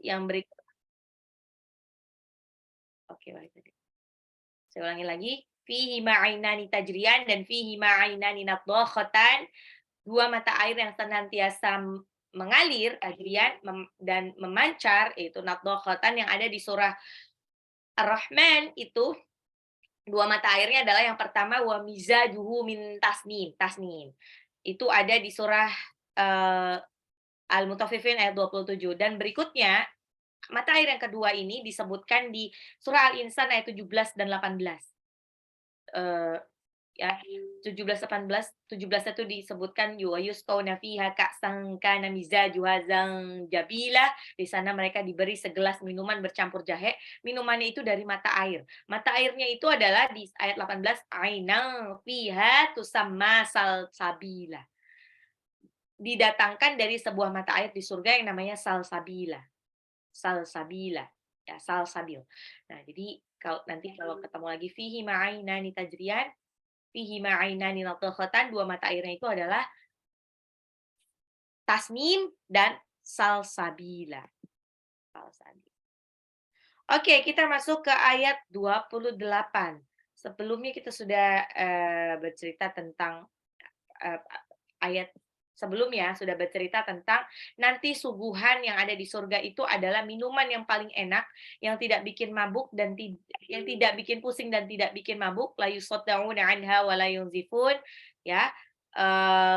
yang berikut oke baik tadi. Saya ulangi lagi, fihi ma'ainani tajriyan dan fihi ma'ainani nadhakhatan, 2 mata air yang senantiasa mengalir, tajriyan dan memancar, yaitu nadhakhatan yang ada di surah Ar-Rahman itu 2 mata airnya adalah yang pertama wa mizajuhu min tasnim, tasnim. Itu ada di surah, Al-Mutaffifin ayat 27 dan berikutnya mata air yang kedua ini disebutkan di surah Al-Insan ayat 17 dan 18. Eee, ya 17, 18, 17 itu disebutkan wa yusqawna fiha ka'san kana mizajuha zanjabila, di sana mereka diberi segelas minuman bercampur jahe, minumannya itu dari mata air. Mata airnya itu adalah di ayat 18, ainang fiha tusamma salsabila. Didatangkan dari sebuah mata air di surga yang namanya salsabila. Salsabila, ya salsabil. Nah, jadi kalau ketemu lagi fihi ma'ainani tajriyan, fihi ma'ainani nadhakhatan, 2 mata airnya itu adalah tasnim dan salsabila. Salsabil. Oke, kita masuk ke ayat 28. Sebelumnya kita sudah, bercerita tentang, eee, ayat sebelumnya sudah bercerita tentang nanti suguhan yang ada di surga itu adalah minuman yang paling enak, yang tidak bikin mabuk dan yang tidak bikin pusing dan tidak bikin mabuk, la yusaddauna anha wa la yunzifun, ya,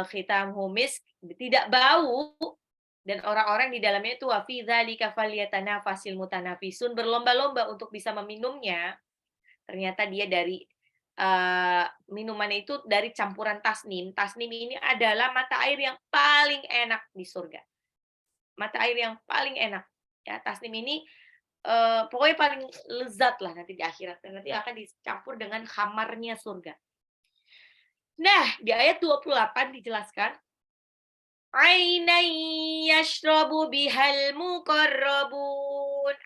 khitamhu misk, tidak bau dan orang-orang di dalamnya itu wa fi dzalika falyatanafasil mutanafisun, berlomba-lomba untuk bisa meminumnya. Ternyata dia dari, minumannya itu dari campuran tasnim. Tasnim ini adalah mata air yang paling enak di surga. Mata air yang paling enak, ya. Tasnim ini, pokoknya paling lezat lah nanti di akhirat dan nanti akan dicampur dengan khamarnya surga. Nah, di ayat 28 dijelaskan, "Ainan yashrabu bihal muqarrabun."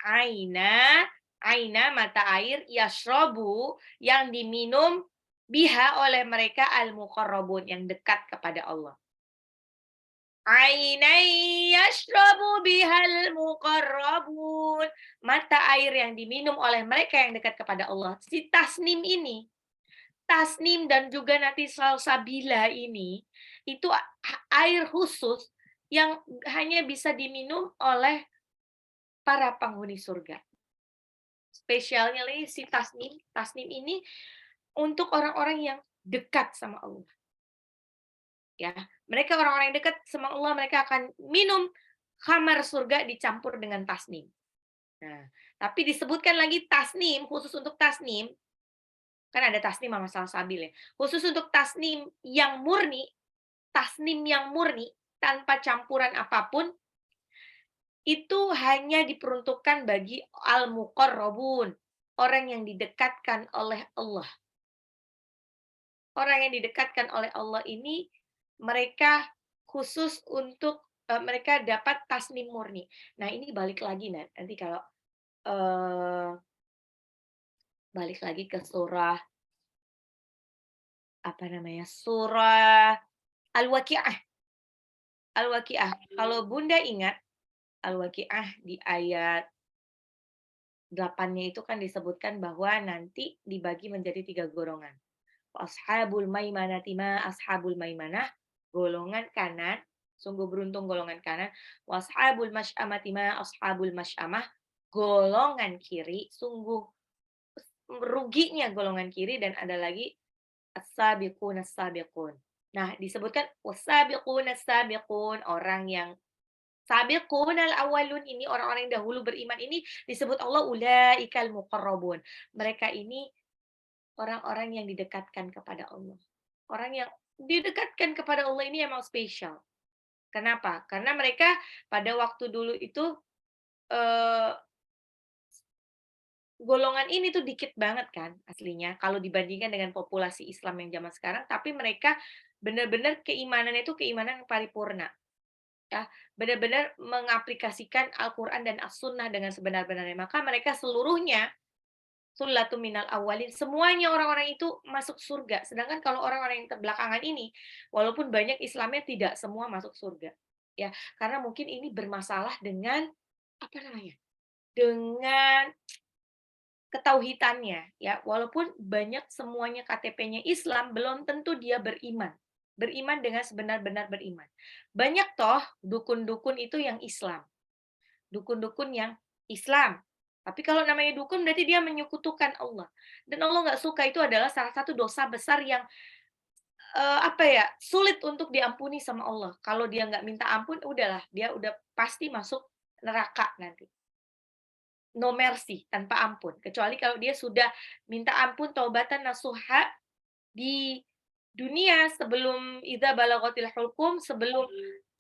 Aina mata air, yashrabu yang diminum biha oleh mereka al-muqarrabun yang dekat kepada Allah. Ainan yashrabu bihal muqarrabun. Mata air yang diminum oleh mereka yang dekat kepada Allah. Si tasnim ini, tasnim dan juga nanti salsabila ini, itu air khusus yang hanya bisa diminum oleh para penghuni surga. Spesialnya lagi si tasnim, tasnim ini untuk orang-orang yang dekat sama Allah, ya. Mereka orang-orang yang dekat sama Allah, mereka akan minum khamar surga dicampur dengan tasnim. Nah, tapi disebutkan lagi tasnim, khusus untuk tasnim, kan ada tasnim sama salsabil ya. Khusus untuk tasnim yang murni, tanpa campuran apapun, itu hanya diperuntukkan bagi al-muqarrabun, orang yang didekatkan oleh Allah. Orang yang didekatkan oleh Allah ini, mereka khusus untuk, mereka dapat tasnim murni. Nah, ini balik lagi nanti kalau, eee, balik lagi ke surah, apa namanya, surah Al-Waqiah. Al-Waqiah, kalau Bunda ingat, Al-Waqiah di ayat 8-nya itu kan disebutkan bahwa nanti dibagi menjadi 3 golongan. Ashabul maimanati ma ashabul maimanah, golongan kanan, sungguh beruntung golongan kanan. Washabul masy'amati ma ashabul masy'amah, golongan kiri, sungguh ruginya golongan kiri dan ada lagi as-sabiqun as-sabiqun. Nah, disebutkan was-sabiqun as-sabiqun, orang yang sabiqun al-awwalun ini orang-orang yang dahulu beriman ini disebut Allah ulaikal muqarrabun. Mereka ini orang-orang yang didekatkan kepada Allah. Orang yang didekatkan kepada Allah ini emang spesial. Kenapa? Karena mereka pada waktu dulu itu, eee, golongan ini tuh dikit banget kan aslinya, kalau dibandingkan dengan populasi Islam yang zaman sekarang, tapi mereka benar-benar keimanannya itu keimanan yang paripurna, ya. Benar-benar mengaplikasikan Al-Quran dan As-Sunnah dengan sebenar-benarnya. Maka mereka seluruhnya Sullatum minal awwalin, semuanya orang-orang itu masuk surga. Sedangkan kalau orang-orang yang terbelakangan ini, walaupun banyak Islamnya, tidak semua masuk surga. Ya, karena mungkin ini bermasalah dengan apa namanya, dengan ketauhidannya ya, walaupun banyak semuanya KTP-nya Islam, belum tentu dia beriman. Beriman dengan sebenar-benar beriman. Banyak toh dukun-dukun itu yang Islam. Dukun-dukun yang Islam. Tapi kalau namanya dukun berarti dia menyekutukan Allah. Dan Allah nggak suka, itu adalah salah satu dosa besar yang apa ya, sulit untuk diampuni sama Allah. Kalau dia nggak minta ampun, udahlah, dia udah pasti masuk neraka nanti. No mercy, tanpa ampun. Kecuali kalau dia sudah minta ampun taubatan nasuha di dunia sebelum idza balaghatil hulqum, sebelum,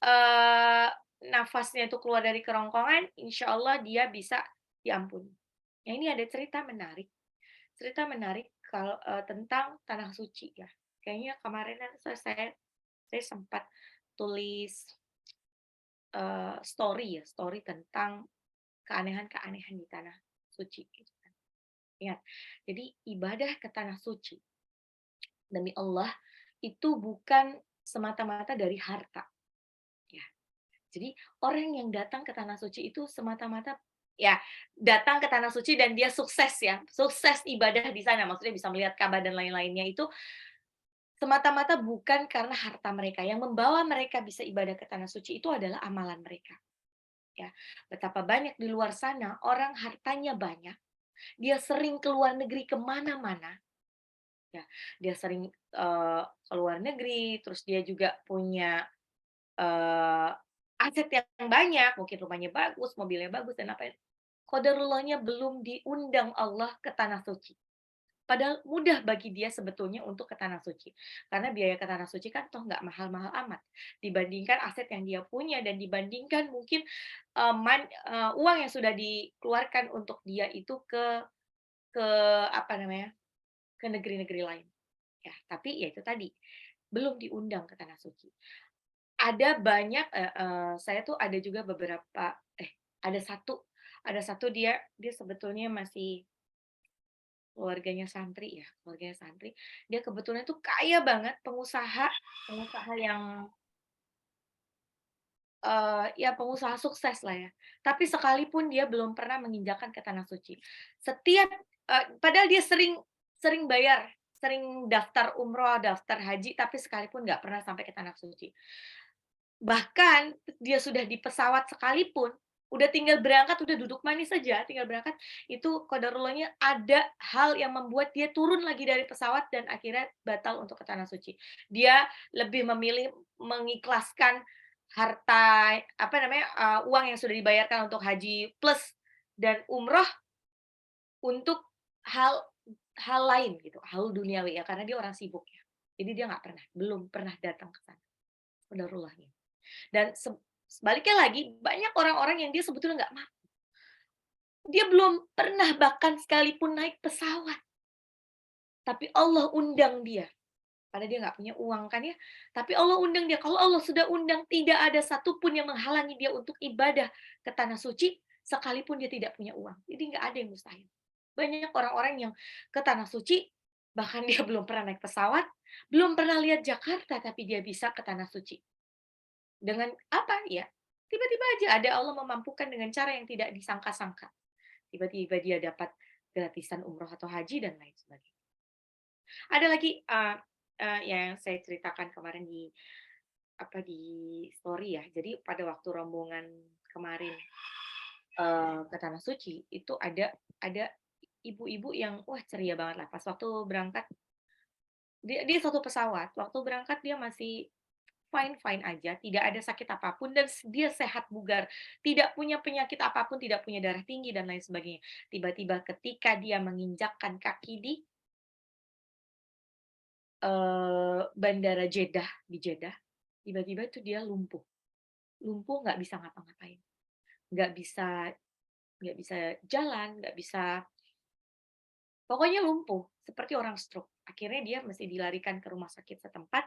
eee, nafasnya itu keluar dari kerongkongan, insya Allah dia bisa diampuni. Nah, ini ada cerita menarik kalau, tentang tanah suci ya. Kayaknya kemarin kan saya sempat tulis, story tentang keanehan-keanehan di tanah suci gitu kan. Ingat, jadi ibadah ke tanah suci demi Allah itu bukan semata-mata dari harta ya. Jadi orang yang datang ke tanah suci itu semata-mata ya datang ke tanah suci dan dia sukses ya, sukses ibadah di sana, maksudnya bisa melihat Ka'bah dan lain-lainnya itu semata-mata bukan karena harta mereka. Yang membawa mereka bisa ibadah ke tanah suci itu adalah amalan mereka. Ya, betapa banyak di luar sana orang hartanya banyak, dia sering keluar negeri kemana-mana, ya, dia sering, ke luar negeri, terus dia juga punya, eee, aset yang banyak, mungkin rumahnya bagus, mobilnya bagus, dan apa, qadarullahnya belum diundang Allah ke tanah suci. Padahal mudah bagi dia sebetulnya untuk ke tanah suci. Karena biaya ke tanah suci kan toh nggak mahal-mahal amat, dibandingkan aset yang dia punya dan dibandingkan mungkin, uang yang sudah dikeluarkan untuk dia itu ke apa namanya, ke negeri-negeri lain. Ya, tapi ya itu tadi, belum diundang ke tanah suci. Ada banyak, saya tuh ada juga beberapa ada satu ada satu dia dia sebetulnya masih keluarganya santri. Dia kebetulan tuh kaya banget, pengusaha pengusaha yang, ya pengusaha sukses lah ya. Tapi sekalipun dia belum pernah menginjakkan ke tanah suci. Setiap padahal dia sering sering bayar, sering daftar umroh, daftar haji, tapi sekalipun nggak pernah sampai ke tanah suci. Bahkan dia sudah di pesawat sekalipun, udah tinggal berangkat, udah duduk manis saja, tinggal berangkat, itu qadarullahnya ada hal yang membuat dia turun lagi dari pesawat dan akhirnya batal untuk ke tanah suci. Dia lebih memilih mengikhlaskan harta, apa namanya, uang yang sudah dibayarkan untuk haji plus dan umroh untuk hal hal lain gitu, hal duniawi ya, karena dia orang sibuk ya. Jadi dia nggak pernah, belum pernah datang ke sana, qadarullahnya. Dan sebaliknya lagi, banyak orang-orang yang dia sebetulnya nggak mampu. Dia belum pernah bahkan sekalipun naik pesawat, tapi Allah undang dia. Padahal dia nggak punya uang kan ya, tapi Allah undang dia. Kalau Allah sudah undang, tidak ada satupun yang menghalangi dia untuk ibadah ke tanah suci, sekalipun dia tidak punya uang. Jadi nggak ada yang mustahil. Banyak orang-orang yang ke tanah suci, bahkan dia belum pernah naik pesawat, belum pernah lihat Jakarta, tapi dia bisa ke tanah suci. Dengan apa ya, tiba-tiba aja ada Allah memampukan dengan cara yang tidak disangka-sangka. Tiba-tiba dia dapat gratisan umroh atau haji dan lain sebagainya. Ada lagi, yang saya ceritakan kemarin di story ya. Jadi pada waktu rombongan kemarin, ke Tanah Suci, itu ada ibu-ibu yang, wah ceria banget lah, pas waktu berangkat, dia dia satu pesawat, waktu berangkat dia masih fine-fine aja, tidak ada sakit apapun dan dia sehat bugar, tidak punya penyakit apapun, tidak punya darah tinggi dan lain sebagainya. Tiba-tiba ketika dia menginjakkan kaki di, bandara Jeddah, di Jeddah, tiba-tiba itu dia lumpuh. Lumpuh nggak bisa ngapa-ngapain, nggak bisa nggak bisa jalan, nggak bisa, pokoknya lumpuh, seperti orang stroke. Akhirnya dia mesti dilarikan ke rumah sakit setempat,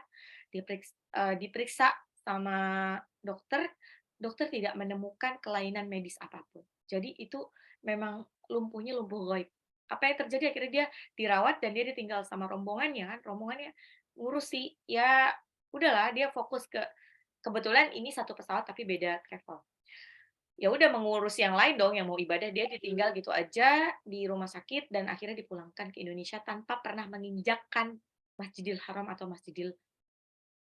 diperiksa sama dokter, dokter tidak menemukan kelainan medis apapun. Jadi itu memang lumpuhnya lumpuh goib. Apa yang terjadi, akhirnya dia dirawat dan dia ditinggal sama rombongannya kan, rombongannya ngurusi, ya udahlah dia fokus ke, kebetulan ini satu pesawat tapi beda travel. ya udah mengurus yang lain dong, yang mau ibadah, dia ditinggal gitu aja di rumah sakit dan akhirnya dipulangkan ke Indonesia tanpa pernah menginjakkan Masjidil Haram atau Masjidil,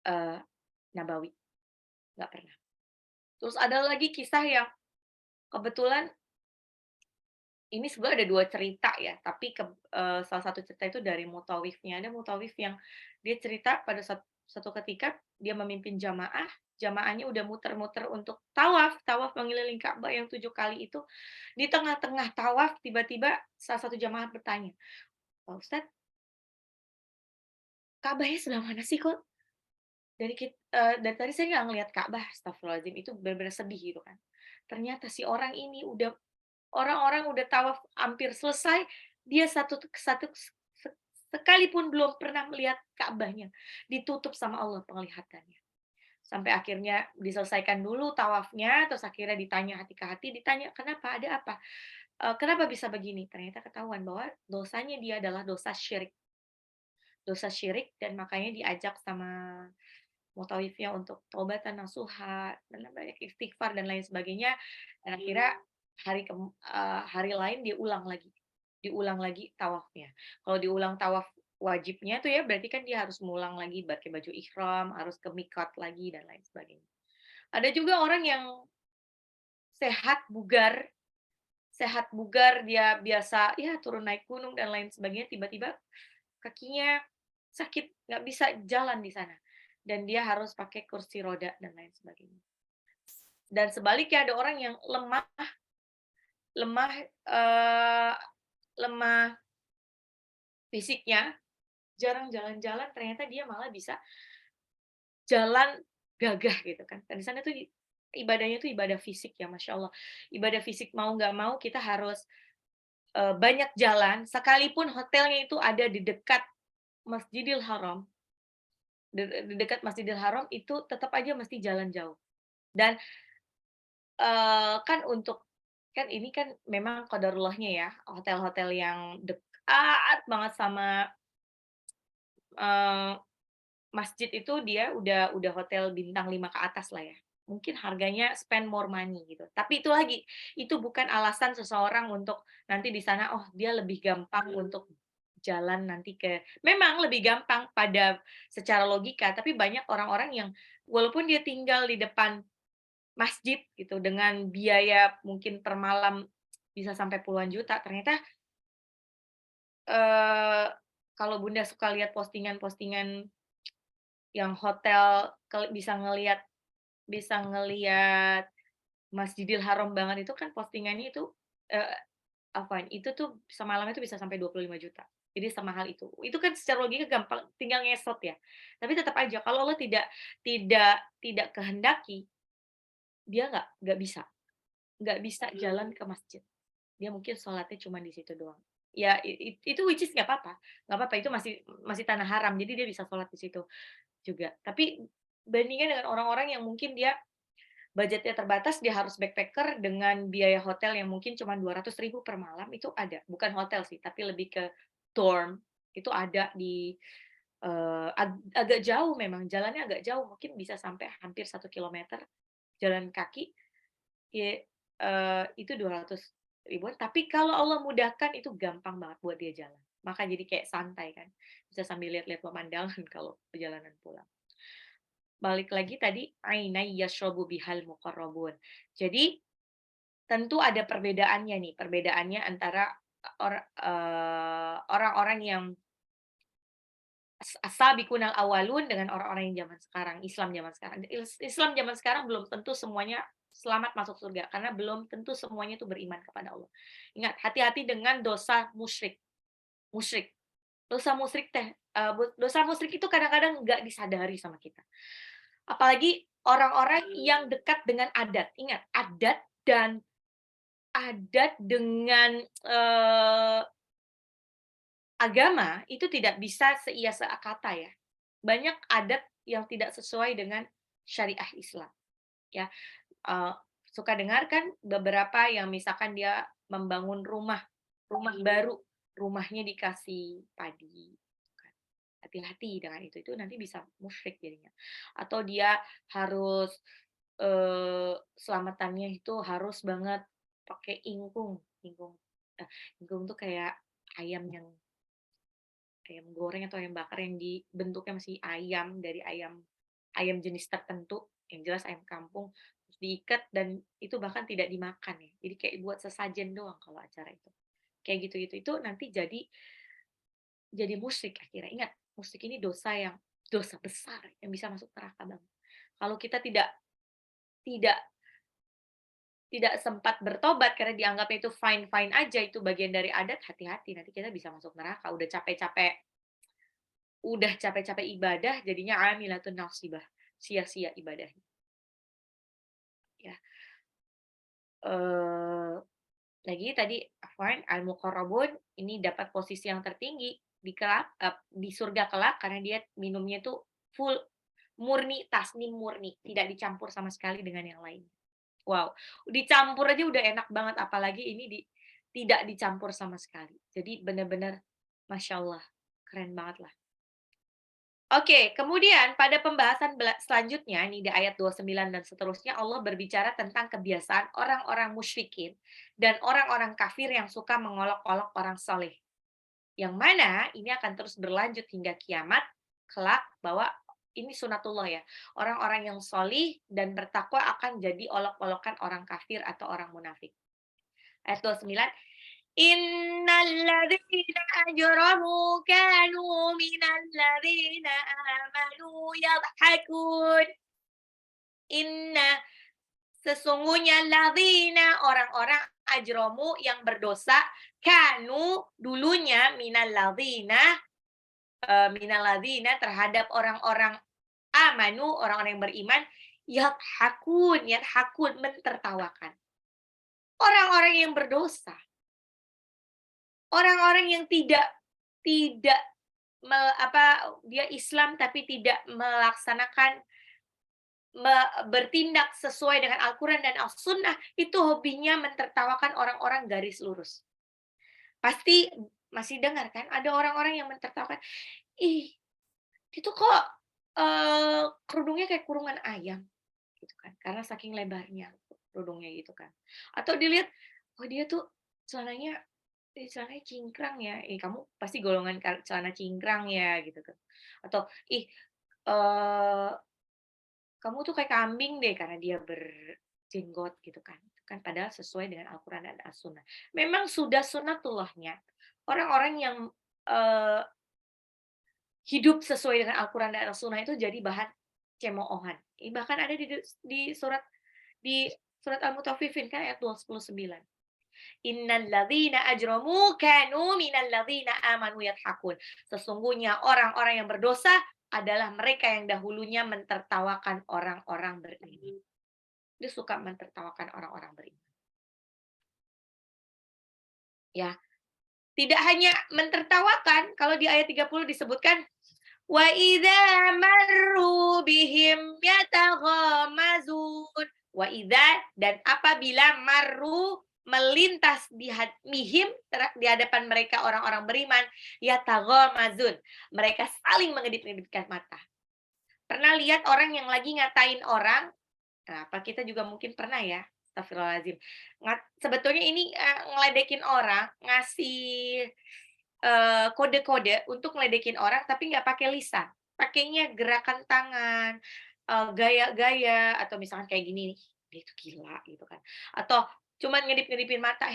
eee, Nabawi, nggak pernah. Terus ada lagi kisah yang kebetulan ini sebenarnya ada 2 cerita ya, tapi salah satu cerita itu dari mutawifnya. Ada mutawif yang dia cerita pada satu ketika dia memimpin jamaah, jamaahnya udah muter-muter untuk tawaf, tawaf mengelilingi Ka'bah yang 7 kali itu, di tengah-tengah tawaf tiba-tiba salah satu jamaah bertanya, "Pak Ustadz, Ka'bahnya sebelah mana sih kok dari tadi saya nggak ngelihat Ka'bah?" Astagfirullahaladzim, itu benar-benar sedih gitu kan. Ternyata si orang ini udah orang-orang udah tawaf hampir selesai, dia sekalipun belum pernah melihat Ka'bahnya, ditutup sama Allah penglihatannya. Sampai akhirnya diselesaikan dulu tawafnya, terus akhirnya ditanya hati ke hati, ditanya, "Kenapa? Ada apa? Kenapa bisa begini?" Ternyata ketahuan bahwa dosanya dia adalah dosa syirik dan makanya diajak sama mutawifnya untuk taubatan nasuha dan banyak istighfar dan lain sebagainya, dan akhirnya hari lain diulang lagi tawafnya. Kalau diulang tawaf wajibnya tuh ya berarti kan dia harus ngulang lagi pakai baju ihram, harus ke miqat lagi dan lain sebagainya. Ada juga orang yang sehat, bugar, dia biasa ya turun naik gunung dan lain sebagainya, tiba-tiba kakinya sakit, nggak bisa jalan di sana. Dan dia harus pakai kursi roda dan lain sebagainya. Dan sebaliknya ada orang yang lemah lemah, eee, lemah fisiknya, jarang jalan-jalan, ternyata dia malah bisa jalan gagah gitu kan. Dan di sana tuh ibadahnya tuh ibadah fisik ya, Masya Allah. Ibadah fisik mau nggak mau kita harus, banyak jalan, sekalipun hotelnya itu ada di dekat Masjidil Haram, di dekat Masjidil Haram itu tetap aja mesti jalan jauh. Dan, kan kan ini kan memang qadarullahnya ya, hotel-hotel yang dekat banget sama, eee, masjid itu dia udah hotel bintang 5 ke atas lah ya. Mungkin harganya spend more money gitu. Tapi itu lagi, itu bukan alasan seseorang untuk nanti di sana, oh dia lebih gampang untuk jalan nanti memang lebih gampang secara logika, tapi banyak orang-orang yang walaupun dia tinggal di depan masjid gitu dengan biaya mungkin per malam bisa sampai puluhan juta, ternyata, eee, kalau Bunda suka lihat postingan-postingan yang hotel bisa ngelihat Masjidil Haram banget itu kan postingannya itu, eee, afwan, itu tuh semalam itu bisa sampai 25 juta. Jadi semahal itu. Itu kan secara logika gampang, tinggal ngesot ya. Tapi tetap aja kalau Allah tidak tidak kehendaki, dia nggak bisa jalan ke masjid. Dia mungkin sholatnya cuma di situ doang. Ya itu which is nggak apa-apa, itu masih masih tanah haram, jadi dia bisa sholat di situ juga. Tapi bandingkan dengan orang-orang yang mungkin dia budgetnya terbatas, dia harus backpacker dengan biaya hotel yang mungkin cuma 200.000 per malam, itu ada. Bukan hotel sih, tapi lebih ke dorm, itu ada agak jauh memang, jalannya agak jauh, mungkin bisa sampai hampir 1 kilometer jalan kaki, itu 200.000-an, tapi kalau Allah mudahkan itu gampang banget buat dia jalan. Maka jadi kayak santai kan, bisa sambil lihat-lihat pemandangan kalau perjalanan pulang. Balik lagi tadi, ainai yashrabu bihal muqarrabun. Jadi, tentu ada perbedaannya nih, perbedaannya antara orang-orang yang as-sabiqunal awwalun dengan orang-orang yang zaman sekarang, Islam zaman sekarang. Islam zaman sekarang belum tentu semuanya selamat masuk surga, karena belum tentu semuanya itu beriman kepada Allah. Ingat, hati-hati dengan dosa musyrik. Musyrik. Dosa musyrik itu kadang-kadang nggak disadari sama kita. Apalagi orang-orang yang dekat dengan adat. Ingat, adat dengan, agama itu tidak bisa seia sekata ya. Banyak adat yang tidak sesuai dengan syariah Islam, ya. Eee, Suka dengar kan beberapa yang misalkan dia membangun rumah rumah baru, rumahnya dikasih padi, kan. Hati-hati dengan itu nanti bisa musyrik jadinya. Atau dia harus selamatannya itu harus banget pakai ingkung. Ingkung tuh kayak ayam yang ayam goreng atau ayam bakar yang dibentuknya masih ayam, dari ayam ayam jenis tertentu, yang jelas ayam kampung, terus diikat dan itu bahkan tidak dimakan ya. Jadi kayak buat sesajen doang kalau acara itu. Kayak gitu-gitu, itu nanti jadi musyrik akhirnya. Ingat, musyrik ini dosa besar yang bisa masuk neraka banget. Kalau kita tidak tidak sempat bertobat karena dianggapnya itu fine-fine aja, itu bagian dari adat, hati-hati nanti kita bisa masuk neraka. Udah capek-capek ibadah jadinya amilatun nasibah, sia-sia ibadahnya, ya. Eee, Lagi tadi afwan, al-muqarrabun ini dapat posisi yang tertinggi di surga kelak karena dia minumnya tuh full murni, tasnim murni, tidak dicampur sama sekali dengan yang lain. Wow, dicampur aja udah enak banget, apalagi ini tidak dicampur sama sekali. Jadi benar-benar Masya Allah, keren banget lah. Oke, kemudian pada pembahasan selanjutnya nih di ayat 29 dan seterusnya Allah berbicara tentang kebiasaan orang-orang musyrikin dan orang-orang kafir yang suka mengolok-olok orang soleh. Yang mana ini akan terus berlanjut hingga kiamat kelak, bahwa ini sunatullah ya. Orang-orang yang solih dan bertakwa akan jadi olok-olokan orang kafir atau orang munafik. Ayat 29, Innal ladzina ajramu kanu minal ladzina amanu yadhakun. Inna, sesungguhnya ladzina, orang-orang ajromu yang berdosa, kanu dulunya minal ladzina terhadap orang-orang amanu, orang-orang yang beriman, yadhakun mentertawakan. Orang-orang yang berdosa, orang-orang yang tidak tidak dia Islam tapi tidak melaksanakan bertindak sesuai dengan Al-Quran dan As-Sunnah, itu hobinya mentertawakan orang-orang garis lurus. Pasti masih dengar kan, ada orang-orang yang mentertawakan, ih, itu kok kerudungnya kayak kurungan ayam, gitu kan, karena saking lebarnya kerudungnya gitu kan. Atau dilihat, oh dia tuh celananya celananya cingkrang ya, kamu pasti golongan celana cingkrang ya, gitu kan. Atau, ih, eee kamu tuh kayak kambing deh karena dia berjenggot gitu kan. Kan padahal sesuai dengan Al-Quran dan As-Sunnah. Memang sudah sunnatullahnya orang-orang yang eee, hidup sesuai dengan Al-Quran dan As-Sunnah itu jadi bahan cemoohan. Bahkan ada di surat Al-Mutaffifin kan ayat 29. Innal ladzina ajramu kanu minal ladzina amanu yadhakun. Sesungguhnya orang-orang yang berdosa adalah mereka yang dahulunya mentertawakan orang-orang beriman. Dia suka mentertawakan orang-orang beriman. Ya, tidak hanya mentertawakan, kalau di ayat 30 disebutkan wa idza marru bihim yataghamazun. Wa idza, dan apabila marru melintas di hadapan mereka orang-orang beriman, yataghamazun, mereka saling mengedip-ngedipkan mata. Pernah lihat orang yang lagi ngatain orang? Nah, apa kita juga mungkin pernah ya, astagfirullahaladzim. Sebetulnya ini ngeledekin orang, ngasih kode-kode untuk ngeledekin orang, tapi nggak pakai lisan. Pakainya gerakan tangan, gaya-gaya, atau misalkan kayak gini nih, dia itu gila gitu kan. Atau cuman ngedip-ngedipin mata,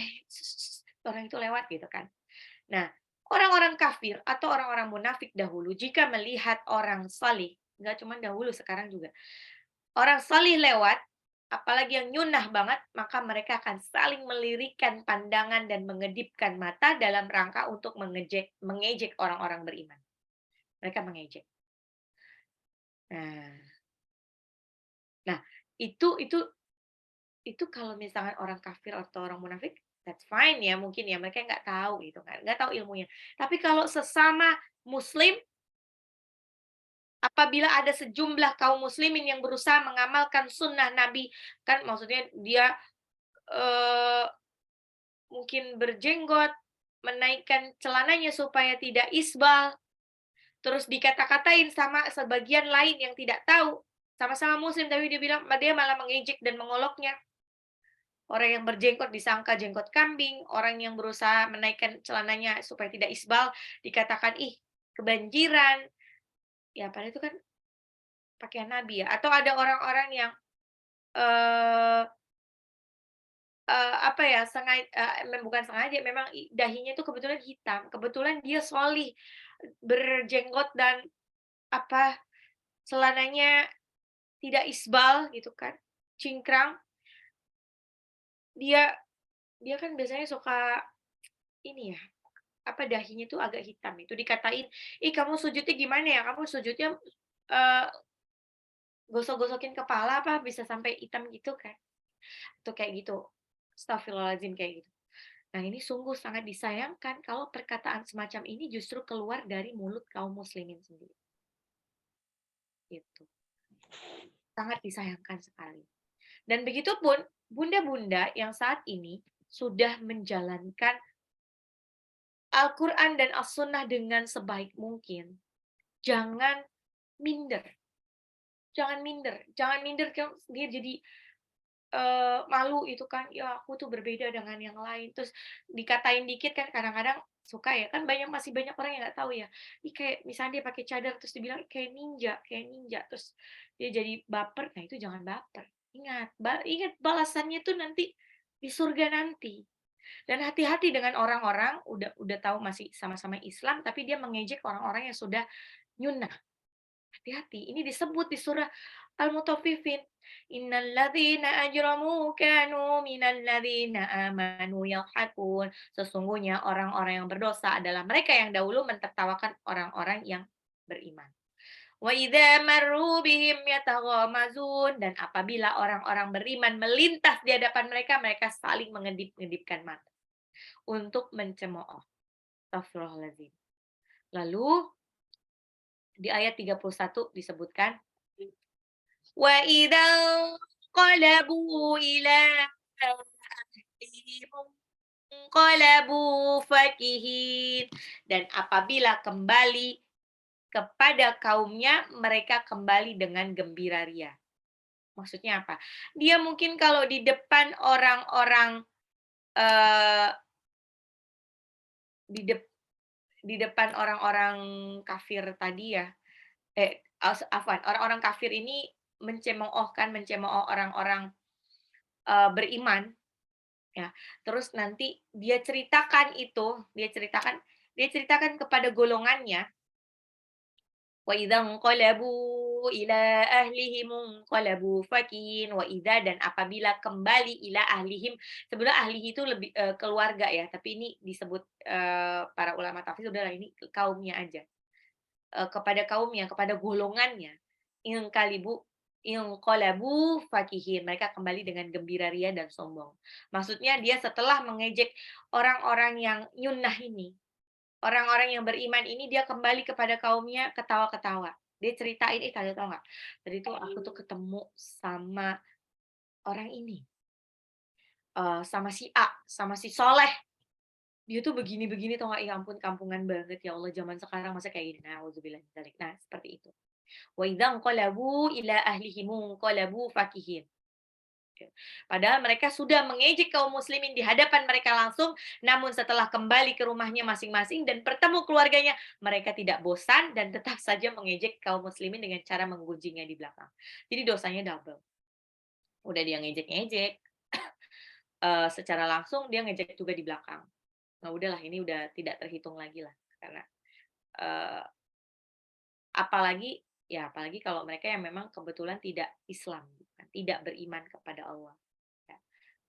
orang itu lewat gitu kan. Nah, orang-orang kafir atau orang-orang munafik dahulu jika melihat orang salih, nggak cuma dahulu, sekarang juga. Orang salih lewat, apalagi yang nyunah banget, maka mereka akan saling melirikkan pandangan dan mengedipkan mata dalam rangka untuk mengejek orang-orang beriman. Mereka mengejek. Nah, nah itu kalau misalkan orang kafir atau orang munafik, that's fine ya, mungkin ya mereka nggak tahu gitu kan, nggak tahu ilmunya. Tapi kalau sesama Muslim, apabila ada sejumlah kaum muslimin yang berusaha mengamalkan sunnah Nabi, kan maksudnya dia eee, mungkin berjenggot, menaikkan celananya supaya tidak isbal, terus dikata-katain sama sebagian lain yang tidak tahu, sama-sama muslim tapi dia malah mengejek dan mengoloknya. Orang yang berjenggot disangka jenggot kambing, orang yang berusaha menaikkan celananya supaya tidak isbal dikatakan, "Ih, kebanjiran." Ya padahal itu kan pakaian Nabi ya. Atau ada orang-orang yang, eee apa ya, bukan sengaja memang dahinya itu kebetulan hitam, kebetulan dia sholih, berjenggot dan apa, celananya tidak isbal gitu kan, cingkrang, dia dia kan biasanya suka ini ya, apa, dahinya tuh agak hitam, itu dikatain, "Ih, kamu sujudnya gimana ya? Kamu sujudnya, eee, gosok-gosokin kepala apa bisa sampai hitam gitu kan?" Tuh kayak gitu. Astagfirullahaladzim kayak gitu. Nah, ini sungguh sangat disayangkan kalau perkataan semacam ini justru keluar dari mulut kaum muslimin sendiri, gitu. Sangat disayangkan sekali. Dan begitupun bunda-bunda yang saat ini sudah menjalankan Al-Quran dan As-Sunnah dengan sebaik mungkin. Jangan minder, jangan minder dia jadi malu itu kan, "Ya aku tuh berbeda dengan yang lain." Terus dikatain dikit kan kadang-kadang suka ya, kan masih banyak orang yang nggak tahu ya, ih kayak misalnya dia pakai cadar terus dibilang, kayak ninja," terus dia jadi baper, nah itu jangan baper. Ingat balasannya tuh nanti di surga nanti. Dan hati-hati dengan orang-orang udah tahu masih sama-sama Islam, tapi dia mengejek orang-orang yang sudah nyunnah. Hati-hati, ini disebut di surah Al-Mutaffifin. Innal ladzina ajramu kanu minal ladzina amanu yadhakun. Sesungguhnya orang-orang yang berdosa adalah mereka yang dahulu mentertawakan orang-orang yang beriman. Wa idza marru bihim yataghamazun, dan apabila orang-orang beriman melintas di hadapan mereka, mereka saling mengedip-ngedipkan mata untuk mencemooh. Astagfirullahaladzim. Lalu di ayat 31 disebutkan, wa idzal qalabu ila ahlihim qalabu fakihin, dan apabila kembali kepada kaumnya mereka kembali dengan gembira ria. Maksudnya apa? Dia mungkin kalau di depan orang-orang eh, di dep di depan orang-orang kafir tadi ya, afwan, orang-orang kafir ini mencemooh orang-orang beriman ya. Terus nanti dia ceritakan kepada golongannya, wa idza qalabu ila ahlihim qalabu fakin, wa idza, dan apabila kembali ila ahlihim, sebenarnya ahlihi itu lebih keluarga ya, tapi ini disebut para ulama tafsir udahlah ini kaumnya aja. Kepada kaumnya, kepada golongannya, inqalabu fakihin, mereka kembali dengan gembira ria dan sombong. Maksudnya dia setelah mengejek orang-orang yang nyunnah ini, orang-orang yang beriman ini, dia kembali kepada kaumnya ketawa-ketawa. Dia ceritain, kalian tahu nggak? Tadi tuh aku tuh ketemu sama orang ini, sama si A, sama si Soleh. Dia tuh begini-begini tau nggak? Ya ampun kampungan banget ya Allah, zaman sekarang masa kayak gini. Nauzubillah min dzalik. Nah, seperti itu. Wa idzan qalabu ila ahlihim qalabu fakihin. Padahal mereka sudah mengejek kaum muslimin di hadapan mereka langsung, namun setelah kembali ke rumahnya masing-masing dan bertemu keluarganya, mereka tidak bosan dan tetap saja mengejek kaum muslimin dengan cara menggunjingnya di belakang. Jadi dosanya double. Udah dia ngejek-ngejek, secara langsung dia ngejek juga di belakang. Nah udahlah, ini udah tidak terhitung lagi lah. Karena eee, apalagi kalau mereka yang memang kebetulan tidak Islam, tidak beriman kepada Allah. Ya.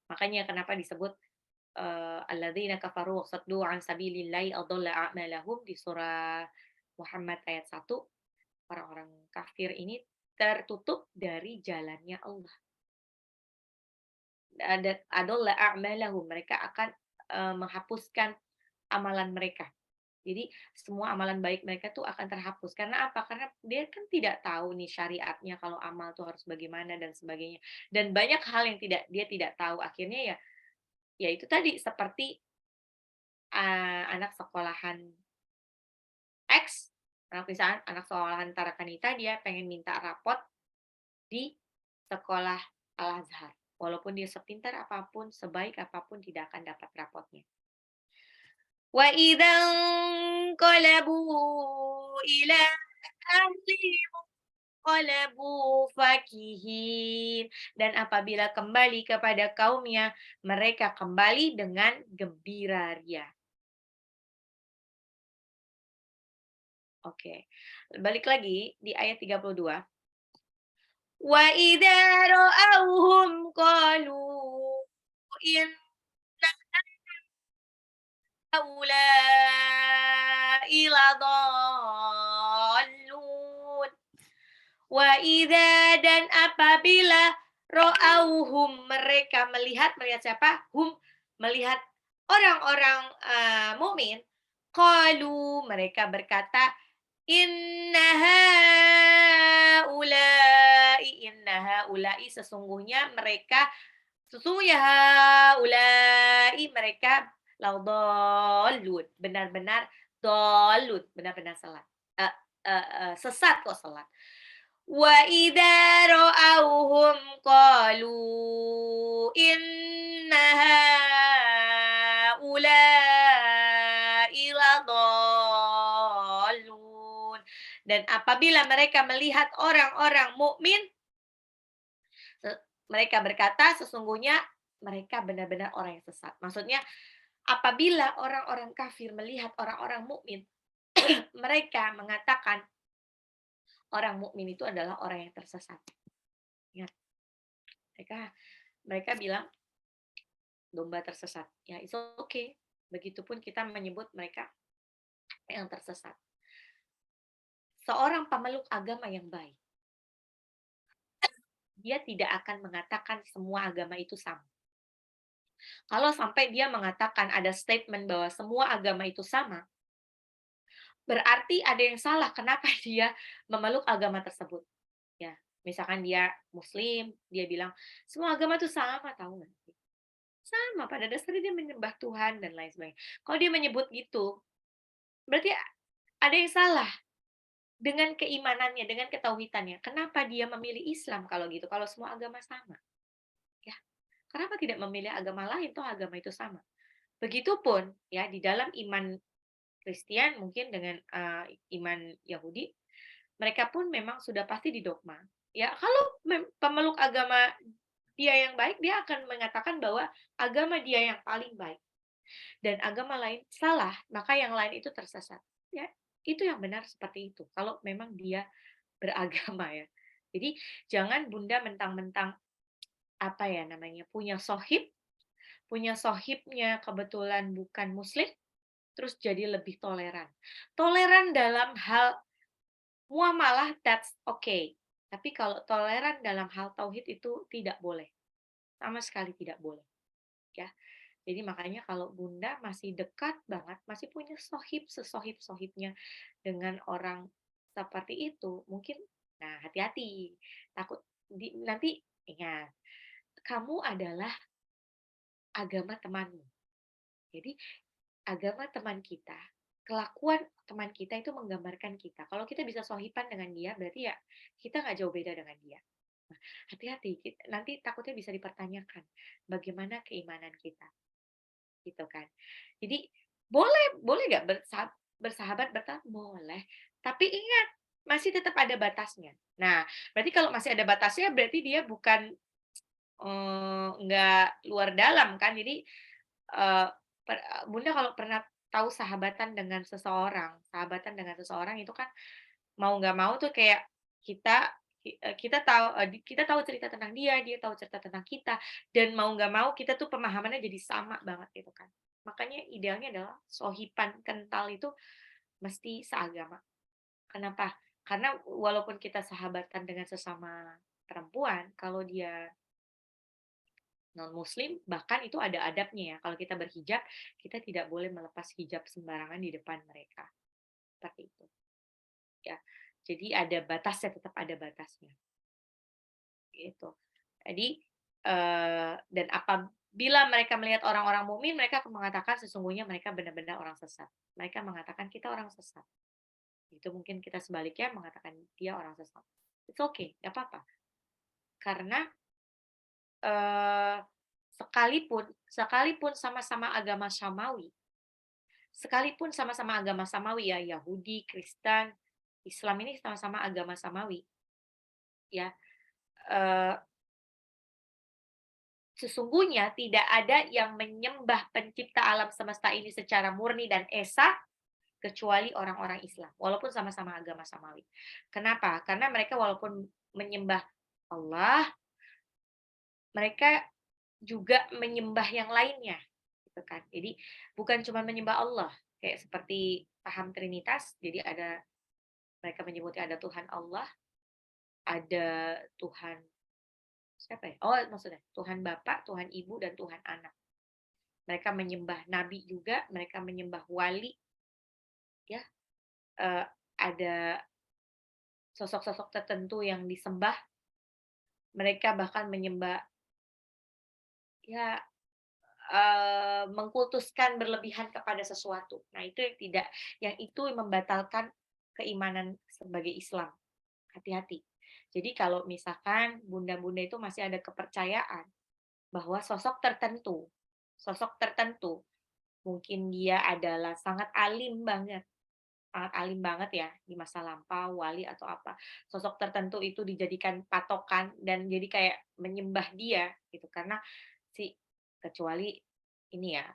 Makanya kenapa disebut alladzina kafaru wa saddu an sabilillahi adalla a'malahum di surah Muhammad ayat 1, orang-orang kafir ini tertutup dari jalannya Allah. Adalla a'malahum, mereka akan menghapuskan amalan mereka. Jadi semua amalan baik mereka tuh akan terhapus. Karena apa? Karena dia kan tidak tahu nih syariatnya kalau amal tuh harus bagaimana dan sebagainya. Dan banyak hal yang dia tidak tahu. Akhirnya ya itu tadi seperti anak sekolahan X, misalnya anak sekolahan Tarakanita, dia pengen minta rapot, di sekolah Al-Azhar. Walaupun dia sepintar apapun, sebaik apapun, tidak akan dapat rapotnya. Wa idzan qalabu ila ahlihim qalabu fakihin. Dan apabila kembali kepada kaumnya, mereka kembali dengan gembira ria. Oke. Balik lagi di ayat 32. Wa idza ra'awhum qalu inna haula'i ladallun. Wa idza dan apabila ra'auhum mereka melihat siapa? Hum melihat orang-orang mukmin, qalu mereka berkata inna haula'i sesungguhnya haula'i mereka laudallun benar-benar dolun benar-benar sesat kok salat. Wa idza ra'awhum qalu inna haula'i ladallun. Dan apabila mereka melihat orang-orang mukmin, mereka berkata sesungguhnya mereka benar-benar orang yang sesat. Maksudnya apabila orang-orang kafir melihat orang-orang mukmin, mereka mengatakan orang mukmin itu adalah orang yang tersesat. Ingat, mereka bilang domba tersesat. Ya, itu oke. Begitupun kita menyebut mereka yang tersesat. Seorang pemeluk agama yang baik, dia tidak akan mengatakan semua agama itu sama. Kalau sampai dia mengatakan ada statement bahwa semua agama itu sama, berarti ada yang salah. Kenapa dia memeluk agama tersebut? Ya, misalkan dia Muslim, dia bilang semua agama itu sama, tahu nggak? Sama, pada dasarnya dia menyembah Tuhan dan lain sebagainya. Kalau dia menyebut gitu, berarti ada yang salah dengan keimanannya, dengan ketauhidannya. Kenapa dia memilih Islam kalau gitu? Kalau semua agama sama, ya. Kenapa tidak memilih agama lain? Toh agama itu sama. Begitupun ya di dalam iman Kristen mungkin dengan iman Yahudi, mereka pun memang sudah pasti didogma. Ya, kalau pemeluk agama dia yang baik, dia akan mengatakan bahwa agama dia yang paling baik. Dan agama lain salah, maka yang lain itu tersesat. Ya, itu yang benar seperti itu. Kalau memang dia beragama ya. Jadi jangan Bunda mentang-mentang apa ya namanya punya sohibnya kebetulan bukan Muslim, terus jadi lebih toleran. Toleran dalam hal muamalah that's okay. Tapi kalau toleran dalam hal tauhid itu tidak boleh. Sama sekali tidak boleh. Ya. Jadi makanya kalau Bunda masih dekat banget, masih punya sesohib-sohibnya dengan orang seperti itu, mungkin nah hati-hati. Takut nanti ingat, kamu adalah agama temanmu. Jadi agama teman kita, kelakuan teman kita itu menggambarkan kita. Kalau kita bisa sohiban dengan dia, berarti ya kita nggak jauh beda dengan dia. Nah, hati-hati, nanti takutnya bisa dipertanyakan bagaimana keimanan kita, gitu kan. Jadi boleh nggak bersahabat berteman? Boleh, tapi ingat masih tetap ada batasnya. Nah, berarti kalau masih ada batasnya, berarti dia bukan nggak luar dalam kan. Jadi Eee, Bunda kalau pernah tahu sahabatan dengan seseorang itu kan mau nggak mau tuh kayak kita kita tahu cerita tentang dia, dia tahu cerita tentang kita, dan mau nggak mau kita tuh pemahamannya jadi sama banget gitu kan. Makanya idealnya adalah sohiban kental itu mesti seagama. Kenapa? Karena walaupun kita sahabatan dengan sesama perempuan, kalau dia non-muslim, bahkan itu ada adabnya ya. Kalau kita berhijab, kita tidak boleh melepas hijab sembarangan di depan mereka. Seperti itu. Ya. Jadi ada batasnya, tetap ada batasnya. Gitu. Jadi dan apabila mereka melihat orang-orang mukmin, mereka akan mengatakan sesungguhnya mereka benar-benar orang sesat. Mereka mengatakan kita orang sesat. Itu mungkin kita sebaliknya mengatakan dia orang sesat. It's okay, nggak apa-apa. Karena, eee, sekalipun sama-sama agama samawi, sekalipun sama-sama agama samawi ya, Yahudi, Kristen, Islam ini sama-sama agama samawi ya, eee, sesungguhnya tidak ada yang menyembah pencipta alam semesta ini secara murni dan esa kecuali orang-orang Islam, walaupun sama-sama agama samawi. Kenapa? Karena mereka walaupun menyembah Allah, mereka juga menyembah yang lainnya, gitu kan. Jadi bukan cuma menyembah Allah, kayak seperti paham Trinitas, jadi mereka menyebutnya ada Tuhan Allah, ada Tuhan siapa ya? Oh, maksudnya Tuhan Bapa, Tuhan Ibu, dan Tuhan Anak. Mereka menyembah nabi juga, mereka menyembah wali, ya, ada sosok-sosok tertentu yang disembah, mereka bahkan menyembah, ya, mengkultuskan berlebihan kepada sesuatu. Nah, itu yang itu membatalkan keimanan sebagai Islam. Hati-hati. Jadi kalau misalkan bunda-bunda itu masih ada kepercayaan bahwa sosok tertentu, mungkin dia adalah sangat alim banget ya di masa lampau, wali atau apa. Sosok tertentu itu dijadikan patokan dan jadi kayak menyembah dia gitu karena si kecuali ini ya,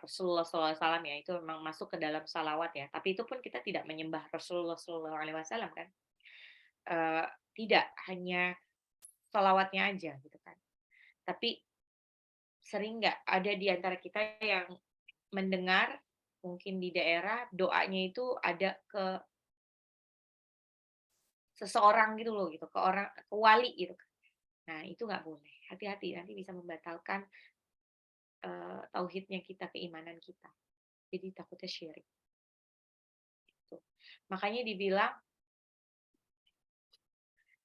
Rasulullah SAW ya, itu memang masuk ke dalam salawat ya, tapi itu pun kita tidak menyembah Rasulullah SAW kan, eee, tidak, hanya salawatnya aja gitu kan. Tapi sering nggak ada di antara kita yang mendengar, mungkin di daerah, doanya itu ada ke seseorang gitu loh gitu, ke wali gitu. Nah itu nggak boleh, hati-hati nanti bisa membatalkan, tauhidnya kita, keimanan kita. Jadi takutnya syirik, gitu. Makanya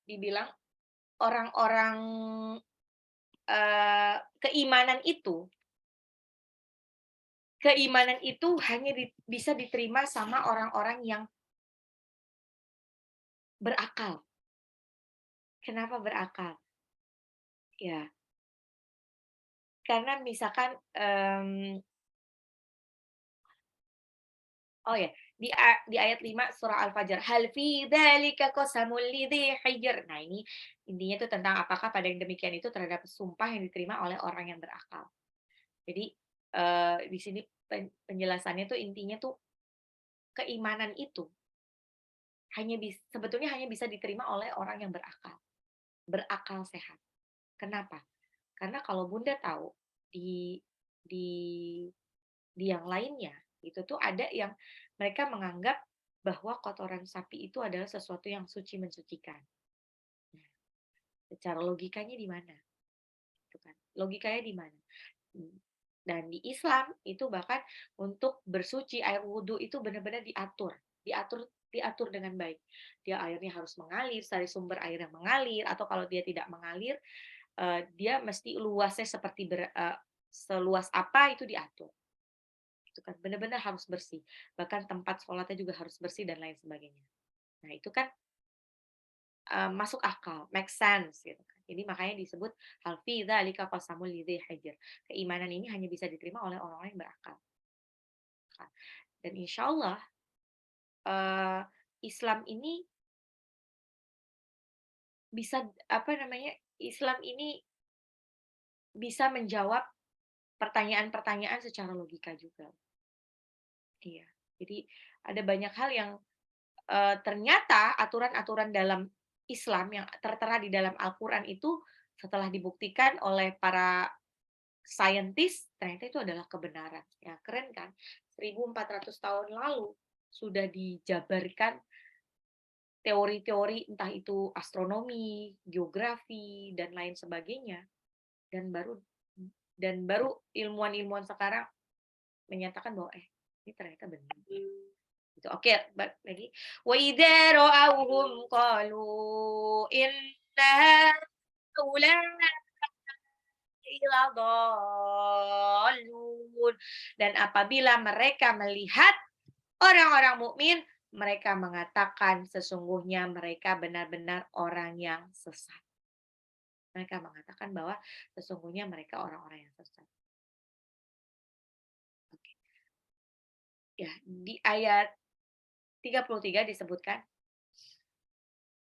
dibilang orang-orang, keimanan itu hanya bisa diterima sama orang-orang yang berakal. Kenapa berakal? Ya, karena misalkan, oh ya, di ayat 5 surah Al-Fajr, "Hal fi dzalika qasamul lidzi hijr." Nah, ini intinya itu tentang apakah pada yang demikian itu terhadap sumpah yang diterima oleh orang yang berakal. Jadi, di sini penjelasannya tuh intinya tuh keimanan itu sebetulnya hanya bisa diterima oleh orang yang berakal sehat. Kenapa? Karena kalau Bunda tahu di di di yang lainnya, itu tuh ada yang mereka menganggap bahwa kotoran sapi itu adalah sesuatu yang suci mensucikan. Nah, secara logikanya di mana? Gitu kan. Logikanya di mana? Dan di Islam itu bahkan untuk bersuci air wudhu itu benar-benar diatur diatur dengan baik. Dia airnya harus mengalir, dari sumber air yang mengalir, atau kalau dia tidak mengalir, dia mesti luasnya seluas apa itu diatur. Itu kan benar-benar harus bersih. Bahkan tempat sholatnya juga harus bersih dan lain sebagainya. Nah, itu kan masuk akal, make sense gitu kan. Jadi makanya disebut hal fi dzalika qasamul lidzi hijr. Keimanan ini hanya bisa diterima oleh orang-orang yang berakal. Dan insya Allah Islam ini bisa apa namanya? Islam ini bisa menjawab pertanyaan-pertanyaan secara logika juga. Iya. Jadi ada banyak hal yang ternyata aturan-aturan dalam Islam yang tertera di dalam Al-Quran itu setelah dibuktikan oleh para saintis, ternyata itu adalah kebenaran. Ya, keren kan? 1400 tahun lalu sudah dijabarkan teori-teori entah itu astronomi, geografi, dan lain sebagainya. Dan baru ilmuwan-ilmuwan sekarang menyatakan bahwa ini ternyata benar. Gitu. Oke, lagi. Wa idza ra'awhum qalu inna dan apabila mereka melihat orang-orang mukmin, mereka mengatakan sesungguhnya mereka benar-benar orang yang sesat. Mereka mengatakan bahwa sesungguhnya mereka orang-orang yang sesat. Oke. Ya, di ayat 33 disebutkan,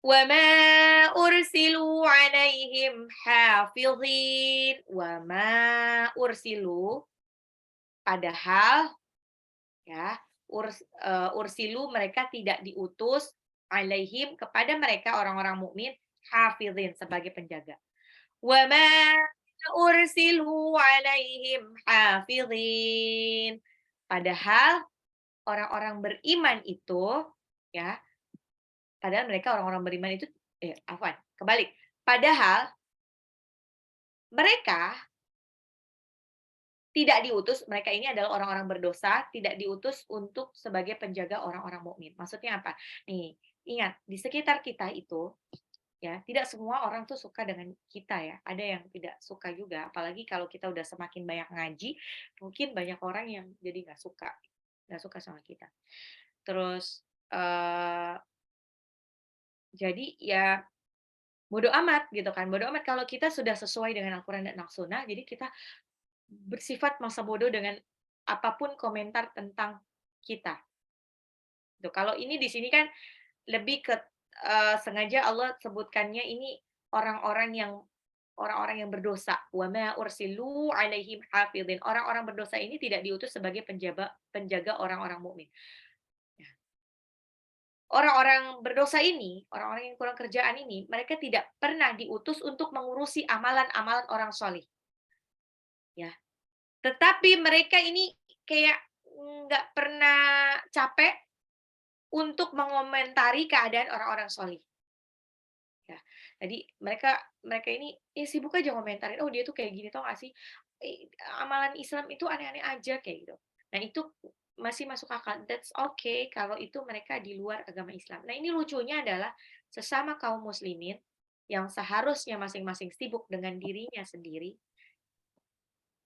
وَمَا أُرْسِلُوا عَلَيْهِمْ حَافِظِينَ. وَمَا أُرْسِلُوا, padahal ya, ursilu mereka tidak diutus alaihim kepada mereka orang-orang mukmin hafizin sebagai penjaga. Wa ma ursilu alaihim hafizin. Padahal orang-orang beriman itu ya, padahal mereka orang-orang beriman itu afwan, kebalik. Padahal mereka tidak diutus, mereka ini adalah orang-orang berdosa, tidak diutus untuk sebagai penjaga orang-orang mukmin. Maksudnya apa? Nih, ingat, di sekitar kita itu, ya, tidak semua orang tuh suka dengan kita ya. Ada yang tidak suka juga, apalagi kalau kita udah semakin banyak ngaji, mungkin banyak orang yang jadi nggak suka sama kita. Terus, jadi ya bodo amat gitu kan, bodo amat kalau kita sudah sesuai dengan Al-Quran dan As-Sunnah, jadi kita bersifat masa bodoh dengan apapun komentar tentang kita. Tuh, kalau ini di sini kan lebih ke sengaja Allah sebutkannya ini orang-orang yang berdosa. Wa ma ursilu alaihim hafidhin. Orang-orang berdosa ini tidak diutus sebagai penjaga orang-orang mukmin. Ya. Orang-orang berdosa ini, orang-orang yang kurang kerjaan ini, mereka tidak pernah diutus untuk mengurusi amalan-amalan orang soleh. Ya, tetapi mereka ini kayak nggak pernah capek untuk mengomentari keadaan orang-orang soleh. Ya, jadi mereka mereka ini sibuk aja ngomentarin, "Oh dia tuh kayak gini, tau nggak sih, amalan Islam itu aneh-aneh aja," kayak gitu. Nah itu masih masuk akal, that's okay kalau itu mereka di luar agama Islam. Nah ini lucunya adalah sesama kaum muslimin yang seharusnya masing-masing sibuk dengan dirinya sendiri,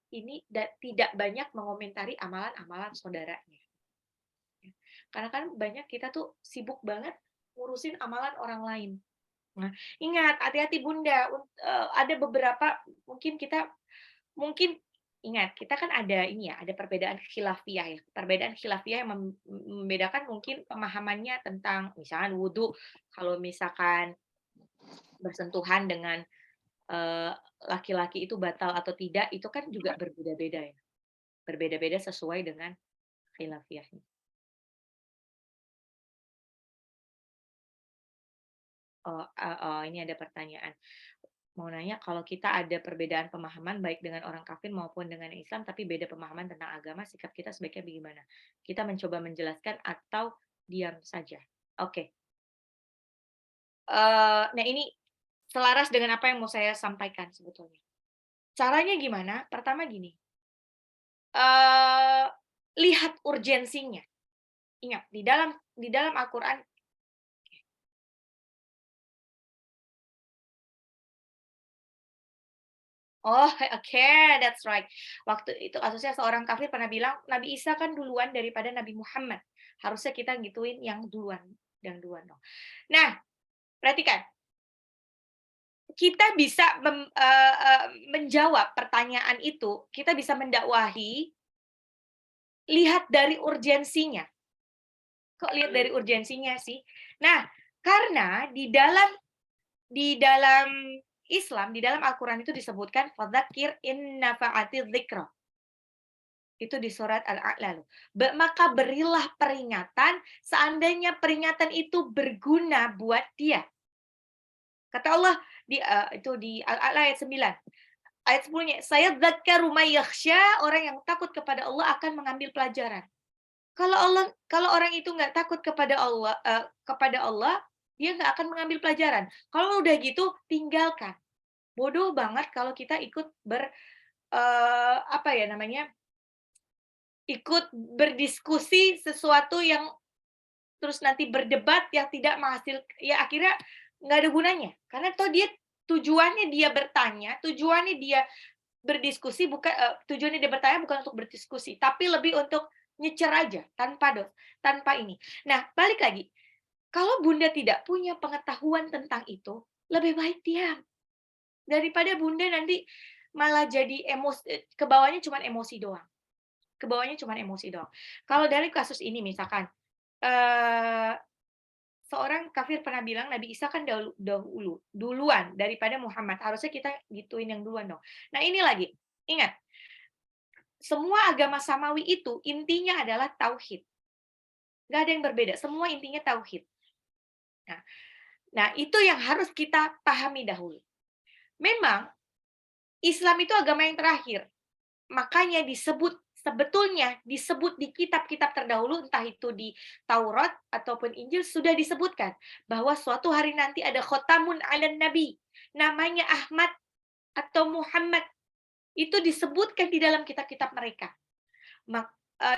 ini tidak banyak mengomentari amalan-amalan saudaranya. Karena kan banyak kita tuh sibuk banget ngurusin amalan orang lain. Nah, ingat hati-hati Bunda, ada beberapa mungkin ingat kita kan ada ini ya, ada perbedaan khilafiyah ya. Perbedaan khilafiyah yang membedakan mungkin pemahamannya tentang misalnya wudhu, kalau misalkan bersentuhan dengan laki-laki itu batal atau tidak, itu kan juga berbeda-beda ya. Berbeda-beda sesuai dengan khilafiyahnya. Ini ada pertanyaan. Mau nanya kalau kita ada perbedaan pemahaman baik dengan orang kafir maupun dengan Islam, tapi beda pemahaman tentang agama, sikap kita sebaiknya bagaimana? Kita mencoba menjelaskan atau diam saja? Oke. Nah ini selaras dengan apa yang mau saya sampaikan sebetulnya. Caranya gimana? Pertama gini, lihat urgensinya. Ingat, di dalam Al-Quran. Oh, oke, that's right. Waktu itu kasusnya seorang kafir pernah bilang, Nabi Isa kan duluan daripada Nabi Muhammad. Harusnya kita gituin yang duluan dong. Nah, perhatikan, kita bisa menjawab pertanyaan itu, kita bisa mendakwahi, lihat dari urgensinya. Kok lihat dari urgensinya sih? Nah, karena di dalam Islam, di dalam Al-Quran itu disebutkan fadzakir in nafa'ati dzikra. Itu di surat Al-A'la. Maka berilah peringatan seandainya peringatan itu berguna buat dia. Kata Allah itu di Al-A'la ayat 9. Ayat 10-nya, sayadzakkaru may yakhsha, orang yang takut kepada Allah akan mengambil pelajaran. Kalau orang itu nggak takut kepada Allah, dia nggak akan mengambil pelajaran. Kalau udah gitu, tinggalkan. Bodoh banget kalau kita ikut ikut berdiskusi sesuatu yang terus nanti berdebat yang tidak ya akhirnya nggak ada gunanya. Karena tujuannya dia bertanya, tujuannya dia berdiskusi tujuannya dia bertanya bukan untuk berdiskusi, tapi lebih untuk nyecer aja tanpa ini. Nah, balik lagi. Kalau Bunda tidak punya pengetahuan tentang itu, lebih baik diam. Daripada Bunda nanti malah jadi kebawahnya cuman emosi doang. Kebawahnya cuman emosi doang. Kalau dari kasus ini misalkan, eee, seorang kafir pernah bilang Nabi Isa kan duluan daripada Muhammad, harusnya kita gituin yang duluan dong. Nah ini lagi, ingat, semua agama samawi itu intinya adalah tauhid. Nggak ada yang berbeda, semua intinya tauhid. Nah nah itu yang harus kita pahami dahulu. Memang Islam itu agama yang terakhir, makanya sebetulnya disebut di kitab-kitab terdahulu, entah itu di Taurat ataupun Injil, sudah disebutkan bahwa suatu hari nanti ada khotamun 'alan nabi, namanya Ahmad atau Muhammad. Itu disebutkan di dalam kitab-kitab mereka.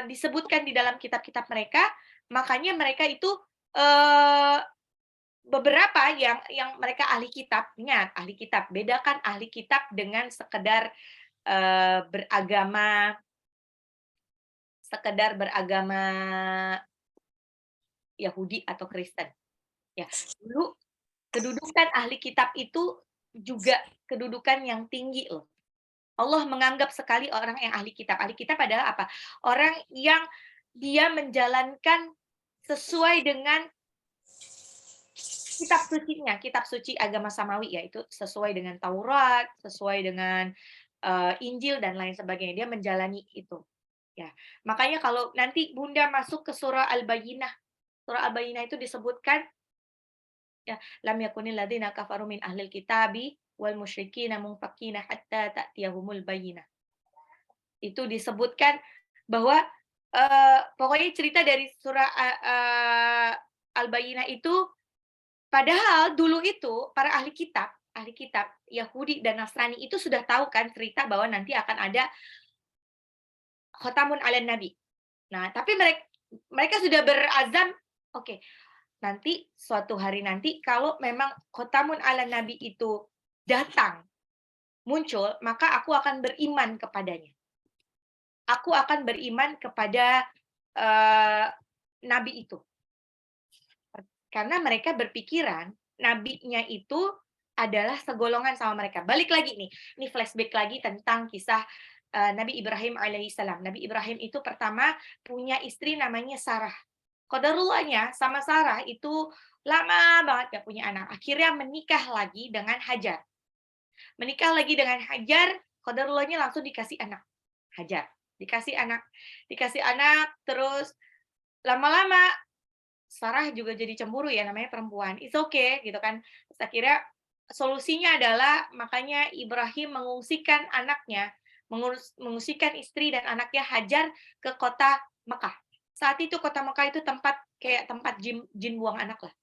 Disebutkan di dalam kitab-kitab mereka, makanya mereka itu, eee, beberapa yang mereka ahli kitab, ingat ahli kitab, bedakan ahli kitab dengan sekedar, beragama Yahudi atau Kristen. Ya, dulu kedudukan ahli kitab itu juga kedudukan yang tinggi loh. Allah menganggap sekali orang yang ahli kitab. Ahli kitab adalah apa? Orang yang dia menjalankan sesuai dengan kitab suci agama samawi, yaitu sesuai dengan Taurat, sesuai dengan Injil dan lain sebagainya. Dia menjalani itu. Ya, makanya kalau nanti Bunda masuk ke surah Al-Bayyinah itu disebutkan ya, lam yakunil ladzina kafaru min ahlil kitabi wal musyrikina munfakina hatta ta'tiyahumul bayyinah. Itu disebutkan bahwa pokoknya cerita dari surah Al-Bayyinah itu, padahal dulu itu para ahli kitab Yahudi dan Nasrani itu sudah tahu kan cerita bahwa nanti akan ada khotamun 'alan nabi. Nah, tapi mereka sudah berazam, oke, nanti suatu hari nanti kalau memang khotamun 'alan nabi itu datang, muncul, maka aku akan beriman kepadanya. Aku akan beriman kepada nabi itu. Karena mereka berpikiran nabinya itu adalah segolongan sama mereka. Balik lagi nih, ini flashback lagi tentang kisah Nabi Ibrahim alaihissalam. Nabi Ibrahim itu pertama punya istri namanya Sarah. Qadarullahnya sama Sarah itu lama banget gak punya anak. Akhirnya menikah lagi dengan Hajar. Menikah lagi dengan Hajar, qadarullahnya langsung dikasih anak. Hajar. Dikasih anak, terus lama-lama Sarah juga jadi cemburu ya, namanya perempuan. It's okay gitu kan. Terus akhirnya solusinya adalah makanya Ibrahim mengungsikan istri dan anaknya Hajar ke kota Mekah. Saat itu kota Mekah itu kayak tempat jin buang anak lah.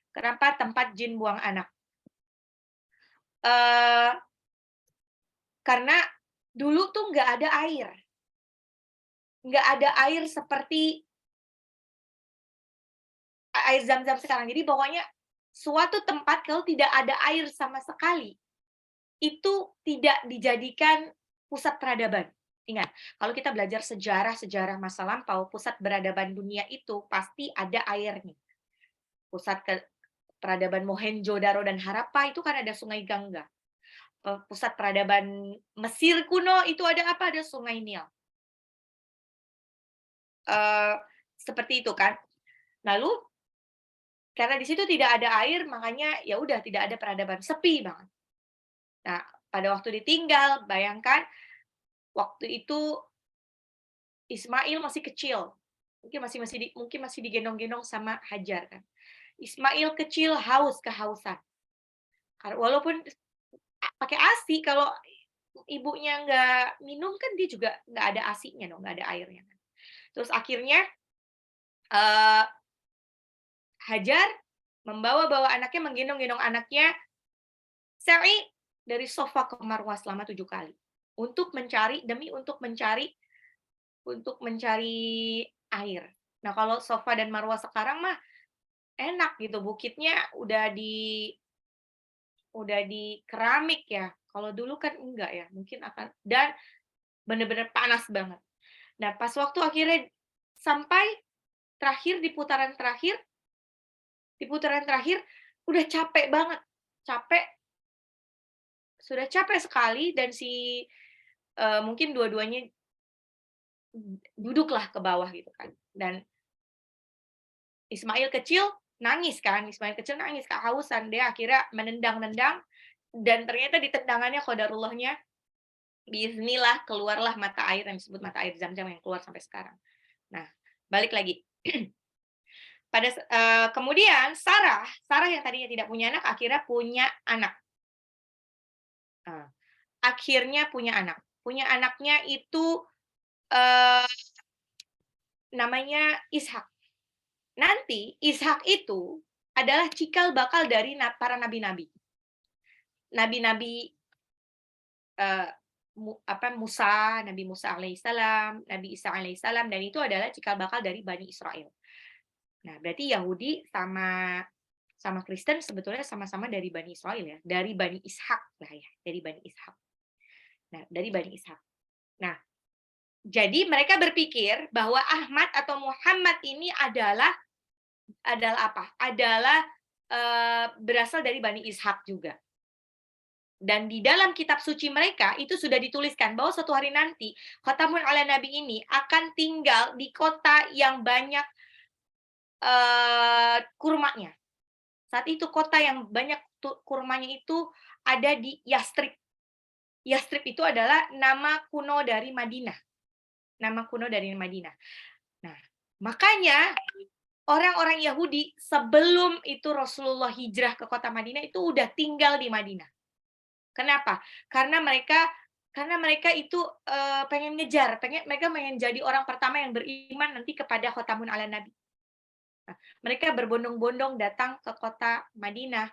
Kenapa tempat jin buang anak? Karena dulu tuh nggak ada air. Nggak ada air seperti air Zam-Zam sekarang. Jadi pokoknya suatu tempat kalau tidak ada air sama sekali, itu tidak dijadikan pusat peradaban. Ingat, kalau kita belajar sejarah masa lampau, pusat peradaban dunia itu pasti ada airnya. Peradaban Mohenjo-daro dan Harappa itu kan ada Sungai Gangga. Pusat peradaban Mesir kuno itu ada apa? Ada Sungai Nil. Seperti itu kan. Lalu karena di situ tidak ada air, makanya ya udah tidak ada peradaban, sepi banget. Nah, pada waktu ditinggal, bayangkan waktu itu Ismail masih kecil. Mungkin masih digendong-gendong sama Hajar kan. Ismail kecil kehausan. Walaupun pakai ASI, kalau ibunya nggak minum kan dia juga nggak ada ASI-nya dong, nggak ada airnya. Terus akhirnya Hajar membawa anaknya, menggendong-gendong anaknya, sa'i dari Sofa ke Marwah selama 7 kali. Untuk mencari air. Nah, kalau Sofa dan Marwah sekarang mah enak gitu, bukitnya udah di keramik ya. Kalau dulu kan enggak ya, mungkin akan, dan bener-bener panas banget. Nah, pas waktu akhirnya sampai di putaran terakhir udah capek banget. Capek sudah capek sekali dan mungkin dua-duanya duduklah ke bawah gitu kan. Dan Ismail kecil nangis kan, kehausan, dia akhirnya menendang-nendang dan ternyata di tendangannya qadarullahnya biiznillah keluarlah mata air yang disebut mata air Zam-Zam yang keluar sampai sekarang. Nah, balik lagi. Kemudian Sarah yang tadinya tidak punya anak akhirnya punya anak. Akhirnya punya anak. Punya anaknya itu namanya Ishak. Nanti Ishak itu adalah cikal bakal dari para nabi-nabi. Nabi-nabi Nabi Musa alaihissalam, Nabi Isa alaihissalam, dan itu adalah cikal bakal dari Bani Israel. Nah, berarti Yahudi sama Kristen sebetulnya sama-sama dari Bani Israel ya, dari Bani Ishak lah ya, dari Bani Ishak. Nah, dari Bani Ishak. Nah, jadi mereka berpikir bahwa Ahmad atau Muhammad ini adalah apa? Adalah berasal dari Bani Ishak juga. Dan di dalam kitab suci mereka itu sudah dituliskan bahwa suatu hari nanti Khatamun ala Nabi ini akan tinggal di kota yang banyak kurmanya. Saat itu kota yang banyak kurmanya itu ada di Yastrib. Yastrib itu adalah nama kuno dari Madinah. Nama kuno dari Madinah. Nah, makanya orang-orang Yahudi sebelum itu Rasulullah hijrah ke kota Madinah itu udah tinggal di Madinah. Kenapa? Karena mereka itu pengen ngejar, mereka pengen jadi orang pertama yang beriman nanti kepada Khotamun ala Nabi. Nah, mereka berbondong-bondong datang ke kota Madinah.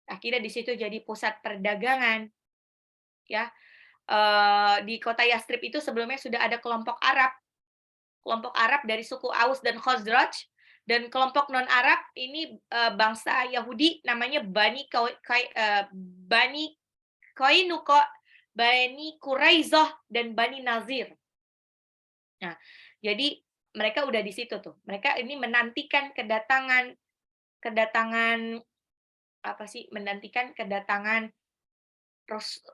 Akhirnya di situ jadi pusat perdagangan. Ya, di kota Yastrib itu sebelumnya sudah ada kelompok Arab dari suku Aus dan Khazraj, dan kelompok non-Arab ini bangsa Yahudi namanya Bani Qainuqa, Bani Quraizah, dan Bani Nazir. Nah, jadi mereka udah di situ tuh. Mereka ini menantikan kedatangan menantikan kedatangan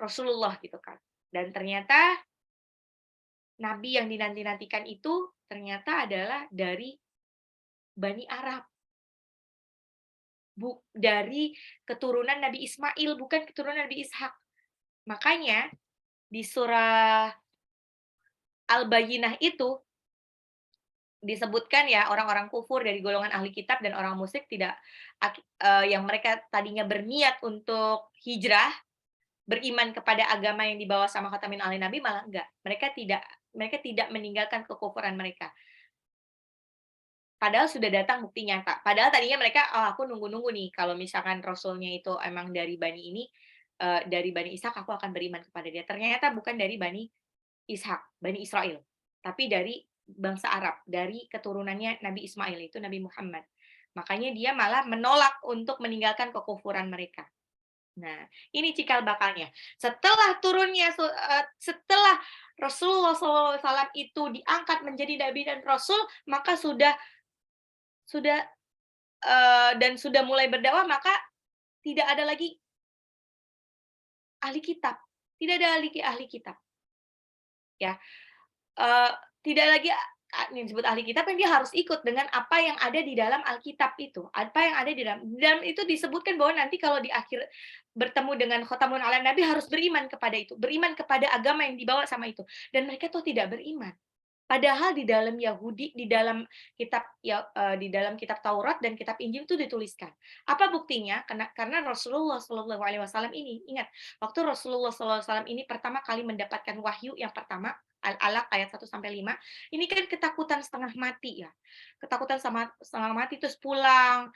Rasulullah gitu kan. Dan ternyata nabi yang dinanti-nantikan itu ternyata adalah dari Bani Arab. Dari keturunan Nabi Ismail, bukan keturunan Nabi Ishak. Makanya di surah Al-Bayyinah itu disebutkan ya orang-orang kufur dari golongan ahli kitab dan orang musyrik yang mereka tadinya berniat untuk hijrah, beriman kepada agama yang dibawa sama Khatamin Ali Nabi, malah enggak. Mereka tidak meninggalkan kekufuran mereka. Padahal sudah datang bukti nyata. Padahal tadinya mereka, aku nunggu-nunggu nih kalau misalkan rasulnya itu emang dari Bani ini, dari Bani Ishak, aku akan beriman kepada dia. Ternyata bukan dari Bani Ishak, Bani Israel, tapi dari bangsa Arab, dari keturunannya Nabi Ismail, itu Nabi Muhammad. Makanya dia malah menolak untuk meninggalkan kekufuran mereka. Nah, ini cikal bakalnya. Setelah Rasulullah SAW itu diangkat menjadi Nabi dan Rasul, maka sudah mulai berdakwah, maka tidak ada lagi ahli kitab. Tidak ada ahli kitab. Ya, tidak lagi yang disebut ahli kitab, yang dia harus ikut dengan apa yang ada di dalam Alkitab itu. Apa yang ada di dalam itu disebutkan bahwa nanti kalau di akhir bertemu dengan Khotamun ala Nabi harus beriman kepada itu, beriman kepada agama yang dibawa sama itu. Dan mereka tuh tidak beriman. Padahal di dalam Yahudi, di dalam kitab Taurat dan kitab Injil itu dituliskan. Apa buktinya? Karena Rasulullah SAW ini, ingat, waktu Rasulullah SAW ini pertama kali mendapatkan wahyu yang pertama, Al-Alaq ayat 1-5, ini kan ketakutan setengah mati ya. Ketakutan setengah mati, terus pulang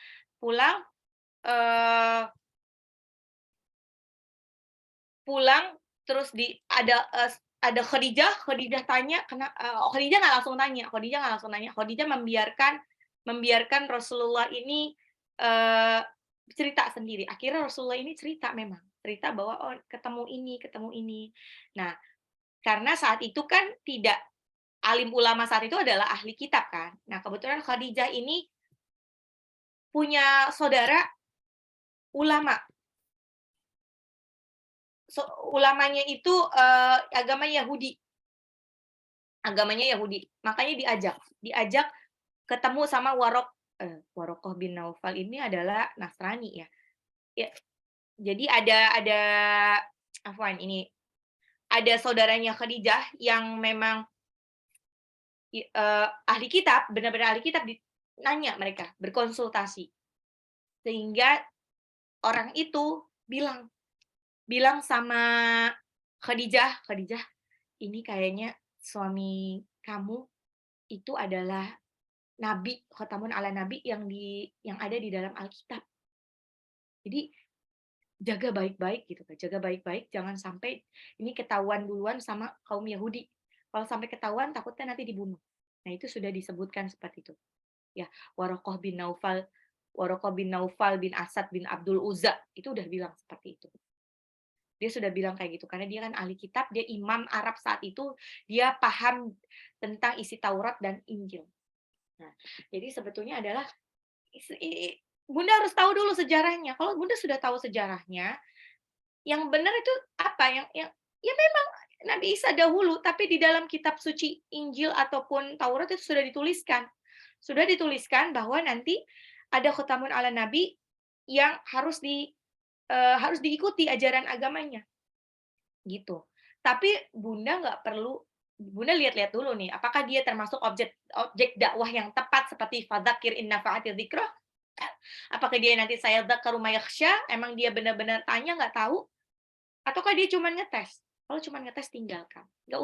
terus ada Khadijah tanya, Khadijah nggak langsung tanya, Khadijah membiarkan Rasulullah ini cerita sendiri. Akhirnya Rasulullah ini cerita bahwa ketemu ini. Nah, karena saat itu kan tidak, alim ulama saat itu adalah ahli kitab kan. Nah, kebetulan Khadijah ini punya saudara ulama. ulamanya itu agama Yahudi. Agamanya Yahudi. Makanya diajak ketemu sama Warokoh bin Naufal ini adalah Nasrani ya. Ya, jadi ada afwan ini ada saudaranya Khadijah yang memang ahli kitab, benar-benar ahli kitab, nanya mereka, berkonsultasi. Sehingga orang itu bilang sama Khadijah, ini kayaknya suami kamu itu adalah nabi, khotamun ala nabi yang ada di dalam Alkitab. Jadi jaga baik-baik gitu kan, jaga baik-baik jangan sampai ini ketahuan duluan sama kaum Yahudi. Kalau sampai ketahuan takutnya nanti dibunuh. Nah, itu sudah disebutkan seperti itu. Ya, Warokoh bin Naufal bin Asad bin Abdul Uzza itu udah bilang seperti itu. Dia sudah bilang kayak gitu karena dia kan ahli kitab, dia imam Arab saat itu, dia paham tentang isi Taurat dan Injil. Nah, jadi sebetulnya adalah Bunda harus tahu dulu sejarahnya. Kalau Bunda sudah tahu sejarahnya, yang benar itu apa? Yang ya memang Nabi Isa dahulu, tapi di dalam kitab suci Injil ataupun Taurat itu sudah dituliskan. Sudah dituliskan bahwa nanti ada khotamun ala Nabi yang harus diikuti ajaran agamanya. Gitu. Tapi Bunda nggak perlu, Bunda lihat-lihat dulu nih, apakah dia termasuk objek dakwah yang tepat seperti fadzakir in nafa'ati dzikrah? Apakah dia nanti saya dzakaru may yakhsha? Emang dia benar-benar tanya nggak tahu? Ataukah dia cuma ngetes? Kalau cuma ngetes tinggalkan, nggak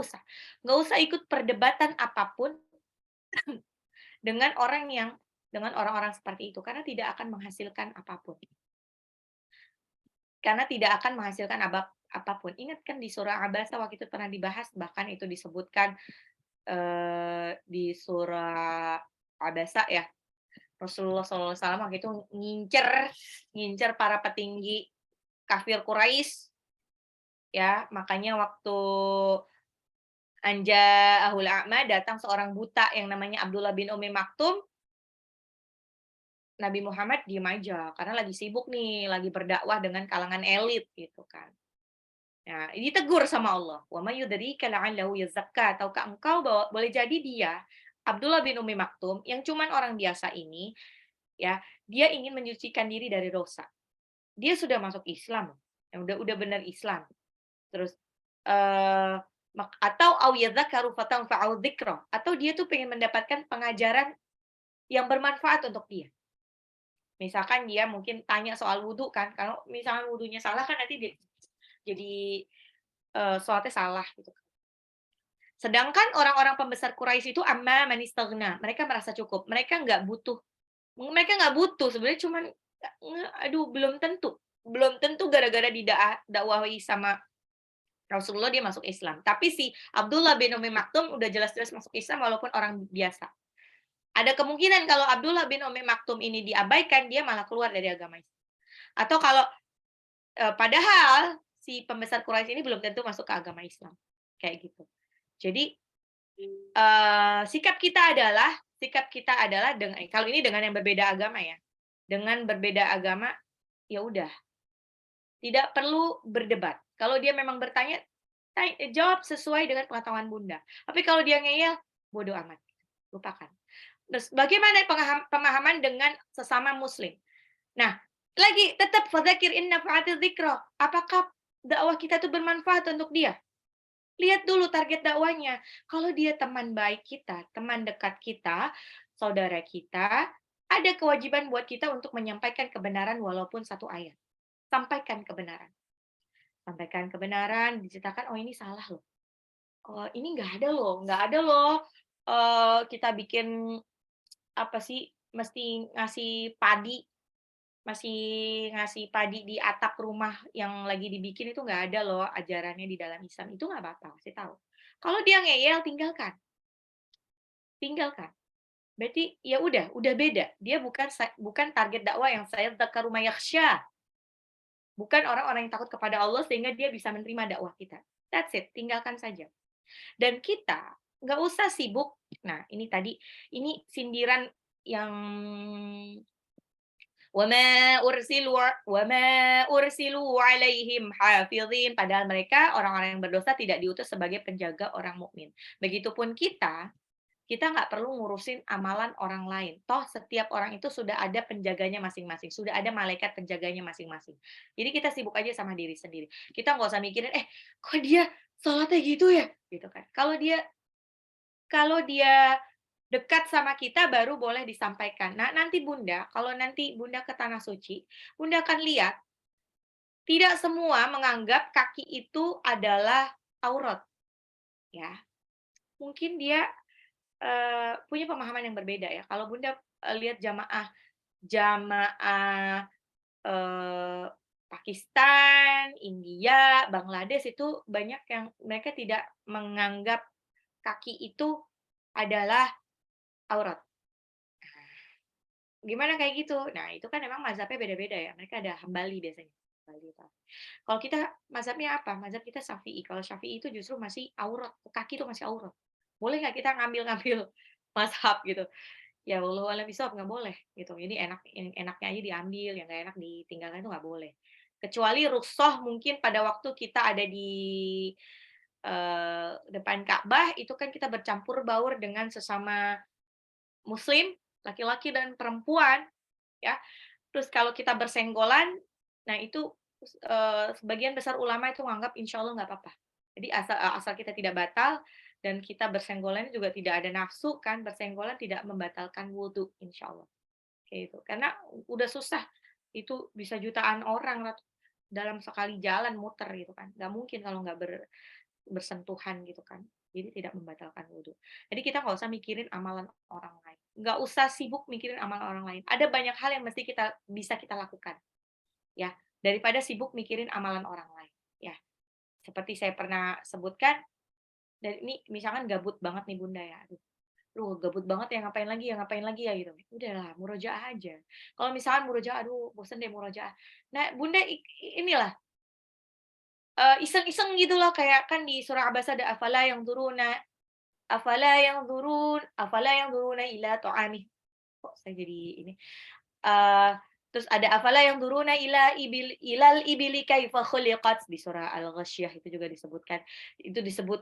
usah ikut perdebatan apapun dengan orang-orang seperti itu karena tidak akan menghasilkan apapun. Karena tidak akan menghasilkan apapun. Ingat kan di surah Abasa waktu itu pernah dibahas, bahkan itu disebutkan di surah Abasa ya. Rasulullah SAW waktu itu ngincer para petinggi kafir Quraisy ya, makanya waktu Ahul A'ma datang seorang buta yang namanya Abdullah bin Umi Maktum, Nabi Muhammad diem aja karena lagi sibuk nih, lagi berdakwah dengan kalangan elit gitu kan. Nah, ditegur sama Allah, "Wa may yudrika la'allahu yazakka." Tahukah engkau bahwa boleh jadi dia Abdullah bin Umi Maktum yang cuman orang biasa ini ya, dia ingin menyucikan diri dari dosa. Dia sudah masuk Islam, udah benar Islam. Terus atau au yadzakkaru fatanfa'u dzikra, atau dia tuh pengen mendapatkan pengajaran yang bermanfaat untuk dia. Misalkan dia mungkin tanya soal wudu kan, kalau misalkan wudunya salah kan nanti jadi sholatnya salah gitu. Sedangkan orang-orang pembesar Quraisy itu amma man istaghna, mereka merasa cukup, mereka nggak butuh sebenarnya, cuman belum tentu gara-gara dakwahi sama Rasulullah dia masuk Islam. Tapi si Abdullah bin Umi Maktum udah jelas-jelas masuk Islam walaupun orang biasa. Ada kemungkinan kalau Abdullah bin Umi Maktum ini diabaikan, dia malah keluar dari agama Islam. Atau kalau padahal si pembesar Quraisy ini belum tentu masuk ke agama Islam. Kayak gitu. Jadi sikap kita adalah kalau ini dengan yang berbeda agama ya. Dengan berbeda agama, ya udah. Tidak perlu berdebat. Kalau dia memang bertanya, jawab sesuai dengan pengetahuan Bunda. Tapi kalau dia ngeyel, bodoh amat. Lupakan. Terus bagaimana pemahaman dengan sesama muslim? Nah, lagi tetap fadzakir in nafa'ati dzikra. Apakah dakwah kita itu bermanfaat untuk dia? Lihat dulu target dakwahnya. Kalau dia teman baik kita, teman dekat kita, saudara kita, ada kewajiban buat kita untuk menyampaikan kebenaran walaupun satu ayat. Sampaikan kebenaran. Sampaikan kebenaran, diceritakan, oh ini salah loh. Oh, ini nggak ada loh. Kita bikin apa sih, mesti ngasih padi di atap rumah yang lagi dibikin, itu nggak ada loh ajarannya di dalam Islam. Itu nggak apa-apa, kasih tahu. Kalau dia ngeyel, tinggalkan. Berarti ya udah beda. Dia bukan target dakwah yang saya dzakaru may yakhsha. Bukan orang-orang yang takut kepada Allah sehingga dia bisa menerima dakwah kita. That's it, tinggalkan saja. Dan kita nggak usah sibuk. Nah, ini sindiran yang Wama ursilu 'alaihim hafizin. Padahal mereka orang-orang yang berdosa tidak diutus sebagai penjaga orang mukmin. Begitupun kita nggak perlu ngurusin amalan orang lain. Toh setiap orang itu sudah ada penjaganya masing-masing, sudah ada malaikat penjaganya masing-masing. Jadi kita sibuk aja sama diri sendiri. Kita nggak usah mikirin, kok dia sholatnya gitu ya? Gitu kan. Kalau dia dekat sama kita baru boleh disampaikan. Nah, nanti Bunda, kalau nanti Bunda ke Tanah Suci, Bunda akan lihat tidak semua menganggap kaki itu adalah aurat, ya. Mungkin dia punya pemahaman yang berbeda ya. Kalau Bunda lihat jamaah jamaah Pakistan, India, Bangladesh itu banyak yang mereka tidak menganggap kaki itu adalah aurat. Gimana kayak gitu? Nah, itu kan memang mazhabnya beda-beda ya. Mereka ada Hambali biasanya. Hambali itu. Kalau kita mazhabnya apa? Mazhab kita Syafi'i. Kalau Syafi'i itu justru masih aurat, kaki itu masih aurat. Boleh nggak kita ngambil-ngambil mazhab gitu? Ya wallahu a'lam bishawab, nggak boleh gitu. Jadi yang enaknya aja diambil, yang nggak enak ditinggalkan itu nggak boleh. Kecuali rukhsah mungkin pada waktu kita ada di depan Ka'bah, itu kan kita bercampur baur dengan sesama muslim, laki-laki dan perempuan, ya. Terus kalau kita bersenggolan, nah itu, sebagian besar ulama itu menganggap insya Allah nggak apa-apa. Jadi asal kita tidak batal dan kita bersenggolan juga tidak ada nafsu kan, bersenggolan tidak membatalkan wudu, insya Allah. Kayak gitu. Karena udah susah, itu bisa jutaan orang dalam sekali jalan muter gitu kan. Nggak mungkin kalau nggak bersentuhan gitu kan. Jadi tidak membatalkan wudhu. Jadi kita nggak usah mikirin amalan orang lain. Nggak usah sibuk mikirin amalan orang lain. Ada banyak hal yang mesti bisa kita lakukan. Ya, daripada sibuk mikirin amalan orang lain. Ya, seperti saya pernah sebutkan, dan ini misalkan gabut banget nih Bunda ya. Aduh, gabut banget ya, ngapain lagi ya gitu. Udahlah, murojaah aja. Kalau misalkan murojaah, aduh bosen deh murojaah. Nah, Bunda inilah iseng-iseng gitu loh, kayak kan di surah Abasa ada afala yang duruna ila ta'ami. Kok saya jadi ini, eee, terus ada afala yang duruna ilal ibili kaifa khuliqat di surah Al-Ghasyiyah itu juga disebutkan. Itu disebut,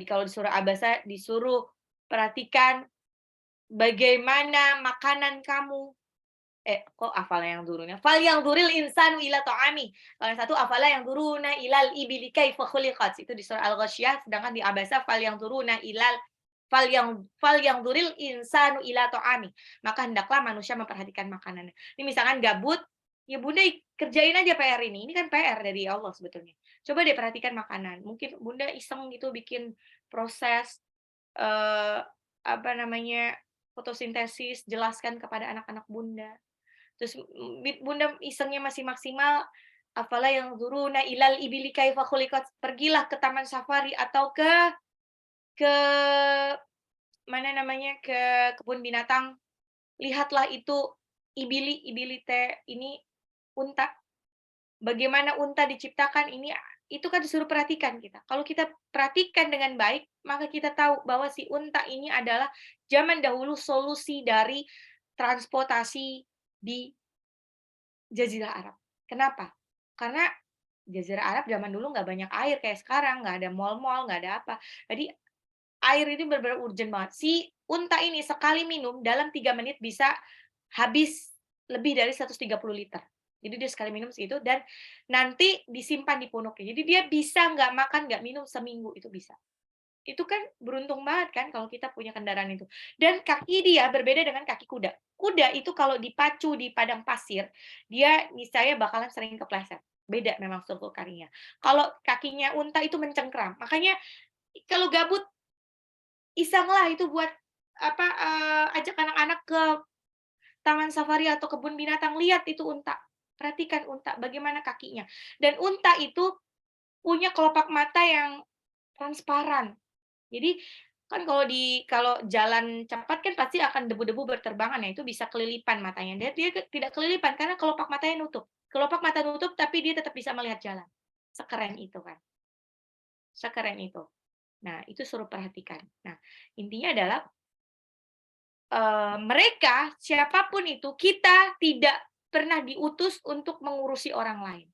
kalau di surah Abasa disuruh perhatikan bagaimana makanan kamu. Kok afala yang duruna? Fal yang duril insanu ila ta'ami. Kalau yang satu afala yang duruna ilal ibili kaifa khuliqat. Itu di surah Al-Ghasyiyah, sedangkan di Abasa fal yang duril insanu ila ta'ami. Maka hendaklah manusia memperhatikan makanannya. Ini misalkan gabut, ya Bunda kerjain aja PR ini. Ini kan PR dari Allah sebetulnya. Coba deh perhatikan makanan. Mungkin Bunda iseng gitu bikin proses eh apa namanya fotosintesis, jelaskan kepada anak-anak Bunda. Terus Bunda isengnya masih maksimal, afala yang yanzuruna ilal ibili kaifa khuliqat. Pergilah ke taman safari atau ke mana namanya, ke kebun binatang, lihatlah itu ibili teh ini unta. Bagaimana unta diciptakan ini itu kan disuruh perhatikan kita. Kalau kita perhatikan dengan baik, maka kita tahu bahwa si unta ini adalah zaman dahulu solusi dari transportasi di Jazirah Arab. Kenapa? Karena Jazirah Arab zaman dulu nggak banyak air kayak sekarang, nggak ada mall-mall, nggak ada apa. Jadi air ini benar-benar urgent banget. Si unta ini sekali minum dalam 3 menit bisa habis lebih dari 130 liter. Jadi dia sekali minum segitu dan nanti disimpan di punuknya. Jadi dia bisa nggak makan, nggak minum seminggu, itu bisa. Itu kan beruntung banget kan kalau kita punya kendaraan itu. Dan kaki dia berbeda dengan kaki kuda. Kuda itu kalau dipacu di padang pasir, dia misalnya bakalan sering kepleset. Beda memang struktur kakinya. Kalau kakinya unta itu mencengkram. Makanya kalau gabut, isenglah itu buat ajak anak-anak ke taman safari atau kebun binatang, lihat itu unta. Perhatikan unta, bagaimana kakinya. Dan unta itu punya kelopak mata yang transparan. Jadi kan kalau jalan cepat kan pasti akan debu-debu berterbangan ya, itu bisa kelilipan matanya. Dia tidak kelilipan karena kelopak matanya nutup. Kelopak mata nutup tapi dia tetap bisa melihat jalan. Sekeren itu kan. Sekeren itu. Nah, itu suruh perhatikan. Nah, intinya adalah mereka siapapun itu kita tidak pernah diutus untuk mengurusi orang lain.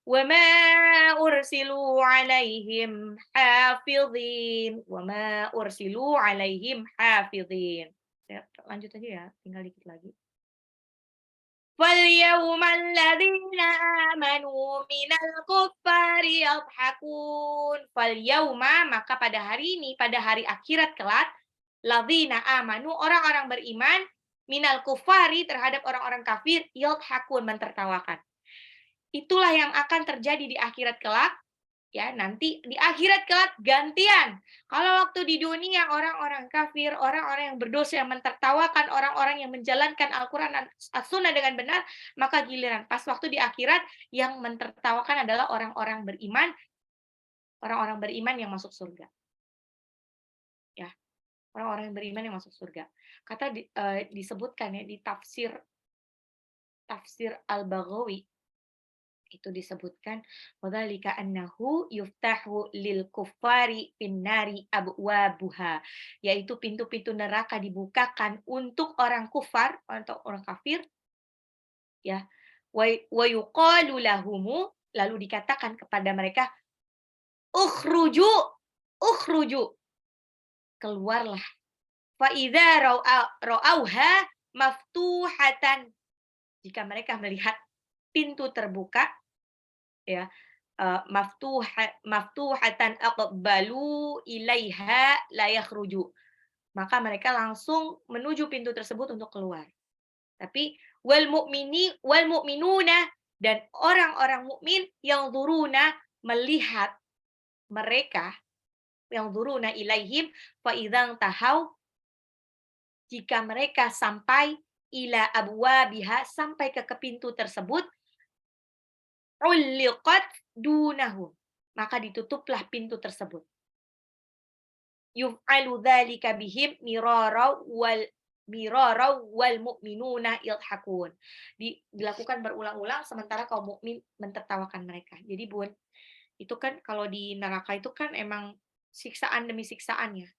وَمَا أُرْسِلُوا عَلَيْهِمْ حَافِظِينَ وَمَا أُرْسِلُوا عَلَيْهِمْ حَافِظِينَ. Ya, lanjut aja ya, tinggal dikit lagi. فَالْيَوْمَ الَّذِينَ آمَنُوا مِنَ الْكُفَّارِ يَضْحَكُونَ. فَالْيَوْمَ, maka pada hari ini, pada hari akhirat kelak, ladzina amanu, orang-orang beriman, minal kufari, terhadap orang-orang kafir, yadhakun, mentertawakan. Itulah yang akan terjadi di akhirat kelak. Ya, nanti di akhirat kelak gantian. Kalau waktu di dunia orang-orang kafir, orang-orang yang berdosa yang mentertawakan orang-orang yang menjalankan Al-Qur'an dan As-Sunnah dengan benar, maka giliran pas waktu di akhirat yang mentertawakan adalah orang-orang beriman yang masuk surga. Ya, orang-orang yang beriman yang masuk surga. Disebutkan ya di tafsir Al-Baghawi, itu disebutkan wadzalika annahu yuftahu lil kuffari finnari abwabuha, yaitu pintu-pintu neraka dibukakan untuk orang kufar, untuk orang kafir, ya. Wa yuqalu lahumu, lalu dikatakan kepada mereka, ukhruju, ukhruju, keluarlah. Fa idza ra'auha maftuhatan, jika mereka melihat pintu terbuka, ya, maftuhatan aqbalu ilaiha la yakhruju, maka mereka langsung menuju pintu tersebut untuk keluar. Tapi wal mu'minuna, dan orang-orang mukmin yang dzuruna, melihat mereka, yang dzuruna ilaihim fa idzan tahau, jika mereka sampai ila abwabiha, sampai ke pintu tersebut, ulliqat dunahum, maka ditutuplah pintu tersebut. Yuf'alu dzalika bihim mirara wal mu'minuna yadhakun. Dilakukan berulang-ulang sementara kaum mukmin mentertawakan mereka. Jadi Bun, itu kan kalau di neraka itu kan emang siksaan demi siksaan ya.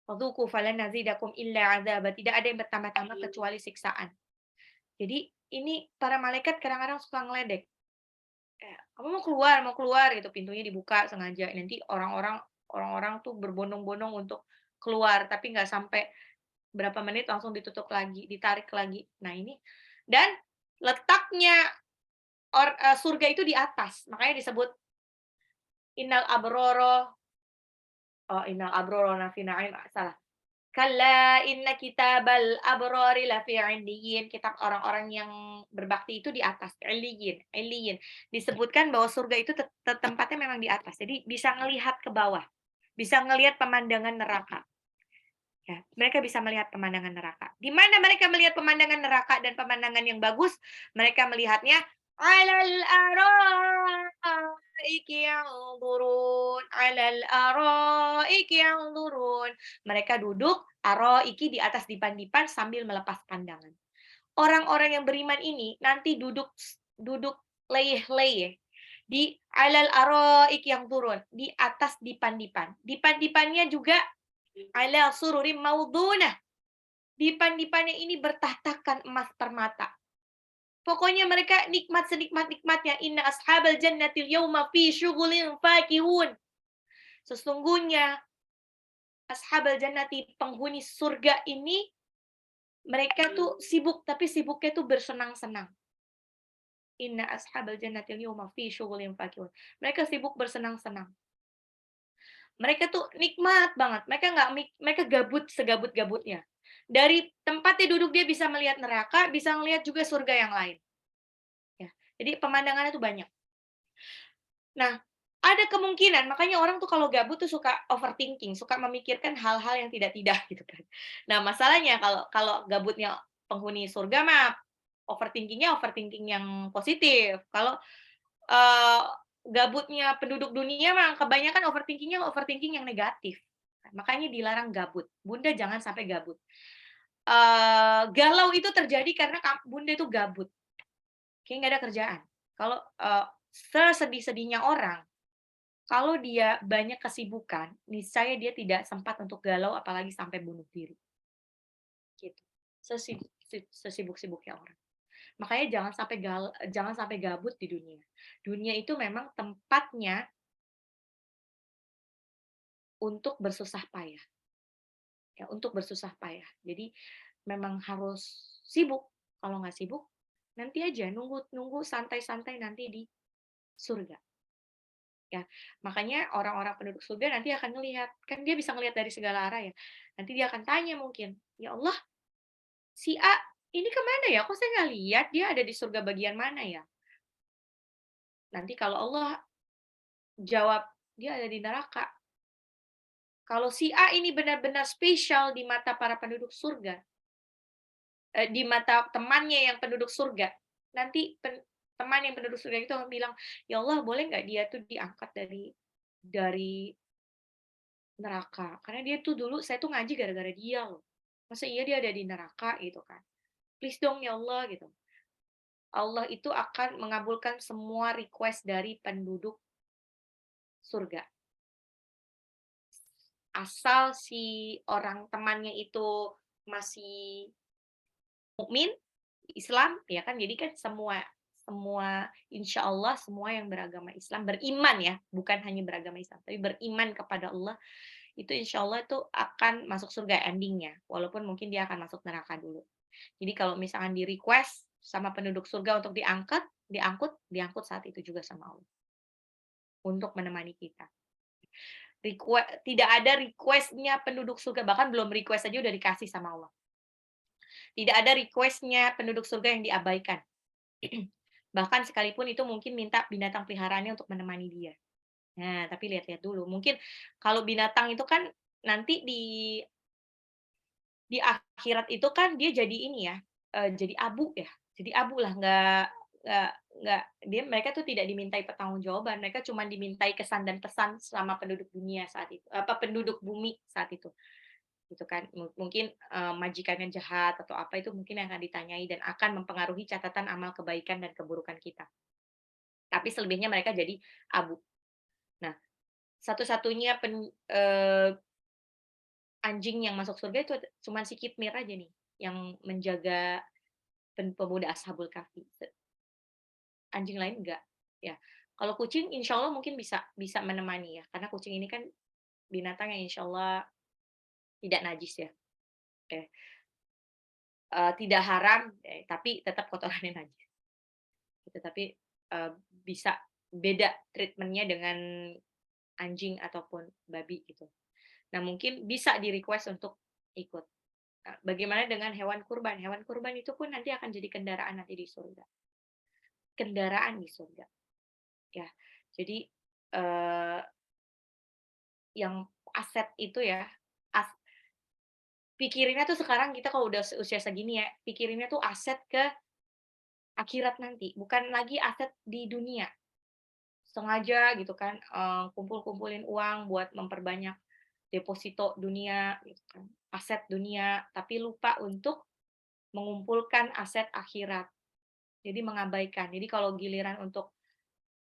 Fadzuqu falan nazidakum illa 'adzaba, tidak ada yang bertambah-tambah kecuali siksaan. Jadi ini para malaikat kadang-kadang suka ngeledek. Kamu mau keluar gitu, pintunya dibuka sengaja. Nanti orang-orang tuh berbondong-bondong untuk keluar, tapi nggak sampai berapa menit langsung ditutup lagi, ditarik lagi. Nah ini, dan letaknya surga itu di atas, makanya disebut innal abroro, innal abroro lafi na'im, salah. Kalla inna kitabal abrori lafi 'illiyyin, kitab orang-orang yang berbakti itu di atas, 'illiyyin. Disebutkan bahwa surga itu tempatnya memang di atas. Jadi bisa ngelihat ke bawah, bisa ngelihat pemandangan neraka. Ya, mereka bisa melihat pemandangan neraka. Di mana mereka melihat pemandangan neraka dan pemandangan yang bagus? Mereka melihatnya 'alal araiki yanzurun, 'alal araiki yanzurun. Mereka duduk araiki, di atas dipan-dipan sambil melepas pandangan. Orang-orang yang beriman ini nanti duduk leyeh-leyeh di 'alal araiki yanzurun, di atas dipan-dipan. Dipan-dipannya juga ala sururim maudunah. Dipan-dipannya ini bertahtakan emas permata. Pokoknya mereka nikmat senikmat-nikmatnya. Inna ashabal jannatil yawma fi syughulin fakihun. Sesungguhnya ashabal jannati, penghuni surga ini, mereka tuh sibuk, tapi sibuknya tuh bersenang-senang. Inna ashabal jannatil yawma fi syughulin fakihun. Mereka sibuk bersenang-senang. Mereka tuh nikmat banget. Mereka gabut segabut-gabutnya. Dari tempatnya duduk dia bisa melihat neraka, bisa melihat juga surga yang lain. Ya, jadi pemandangannya tuh banyak. Nah, ada kemungkinan, makanya orang tuh kalau gabut tuh suka overthinking, suka memikirkan hal-hal yang tidak-tidak gitu kan. Nah, masalahnya kalau gabutnya penghuni surga mah overthinking-nya overthinking yang positif. Kalau gabutnya penduduk dunia mah kebanyakan overthinking-nya overthinking yang negatif. Makanya dilarang gabut. Bunda jangan sampai gabut. Galau itu terjadi karena Bunda itu gabut. Kayak nggak ada kerjaan. Kalau sesedih-sedihnya orang, kalau dia banyak kesibukan, niscaya dia tidak sempat untuk galau, apalagi sampai bunuh diri. Gitu. Sesibuk-sibuknya orang. Makanya jangan sampai gabut di dunia. Dunia itu memang tempatnya untuk bersusah payah, ya, untuk bersusah payah. Jadi memang harus sibuk. Kalau nggak sibuk, nanti aja nunggu nunggu santai-santai nanti di surga. Ya, makanya orang-orang penduduk surga nanti akan ngelihat, kan dia bisa ngelihat dari segala arah ya. Nanti dia akan tanya mungkin, "Ya Allah, si A ini kemana ya? Kok saya nggak lihat dia ada di surga bagian mana ya?" Nanti kalau Allah jawab, "Dia ada di neraka." Kalau si A ini benar-benar spesial di mata para penduduk surga, di mata temannya yang penduduk surga, nanti teman yang penduduk surga itu akan bilang, "Ya Allah, boleh nggak dia tuh diangkat dari neraka? Karena dia tuh dulu saya tuh ngaji gara-gara dia loh. Masa iya dia ada di neraka?" Gitu kan. "Please dong ya Allah," gitu. Allah itu akan mengabulkan semua request dari penduduk surga. Asal si orang temannya itu masih mukmin, Islam, ya kan, jadi kan semua semua insya Allah semua yang beragama Islam, beriman ya, bukan hanya beragama Islam, tapi beriman kepada Allah, itu insya Allah itu akan masuk surga endingnya, walaupun mungkin dia akan masuk neraka dulu. Jadi kalau misalkan di-request sama penduduk surga untuk diangkut saat itu juga sama Allah, untuk menemani kita. Tidak ada request-nya penduduk surga, bahkan belum request aja udah dikasih sama Allah. Tidak ada request-nya penduduk surga yang diabaikan. Bahkan sekalipun itu mungkin minta binatang peliharaannya untuk menemani dia. Nah, tapi lihat-lihat dulu. Mungkin kalau binatang itu kan nanti di akhirat itu kan dia jadi ini ya, jadi abu ya, jadi abu lah, nggak nggak mereka tuh tidak dimintai pertanggungjawaban, mereka cuma dimintai kesan dan pesan sama penduduk dunia saat itu, penduduk bumi saat itu. Gitu kan. Mungkin, majikannya jahat atau apa itu mungkin yang akan ditanyai dan akan mempengaruhi catatan amal kebaikan dan keburukan kita. Tapi selebihnya mereka jadi abu. Nah, satu-satunya anjing yang masuk surga itu cuman si Kitmir aja nih, yang menjaga pemuda Ashabul Kahfi. Anjing lain enggak, ya. Kalau kucing insya Allah mungkin bisa bisa menemani ya, karena kucing ini kan binatang yang insya Allah tidak najis ya, oke. Tidak haram, tapi tetap kotorannya najis. Gitu, tapi, bisa beda treatment-nya dengan anjing ataupun babi gitu. Nah, mungkin bisa di-request untuk ikut. Nah, bagaimana dengan hewan kurban? Hewan kurban itu pun nanti akan jadi kendaraan nanti di surga. Kendaraan di surga, ya. Jadi, eee, yang aset itu ya, as pikirinnya tuh sekarang kita kalau udah usia segini ya, pikirinnya tuh aset ke akhirat nanti, bukan lagi aset di dunia. Sengaja gitu kan, kumpul-kumpulin uang buat memperbanyak deposito dunia gitu kan, aset dunia, tapi lupa untuk mengumpulkan aset akhirat. Jadi mengabaikan. Jadi kalau giliran untuk,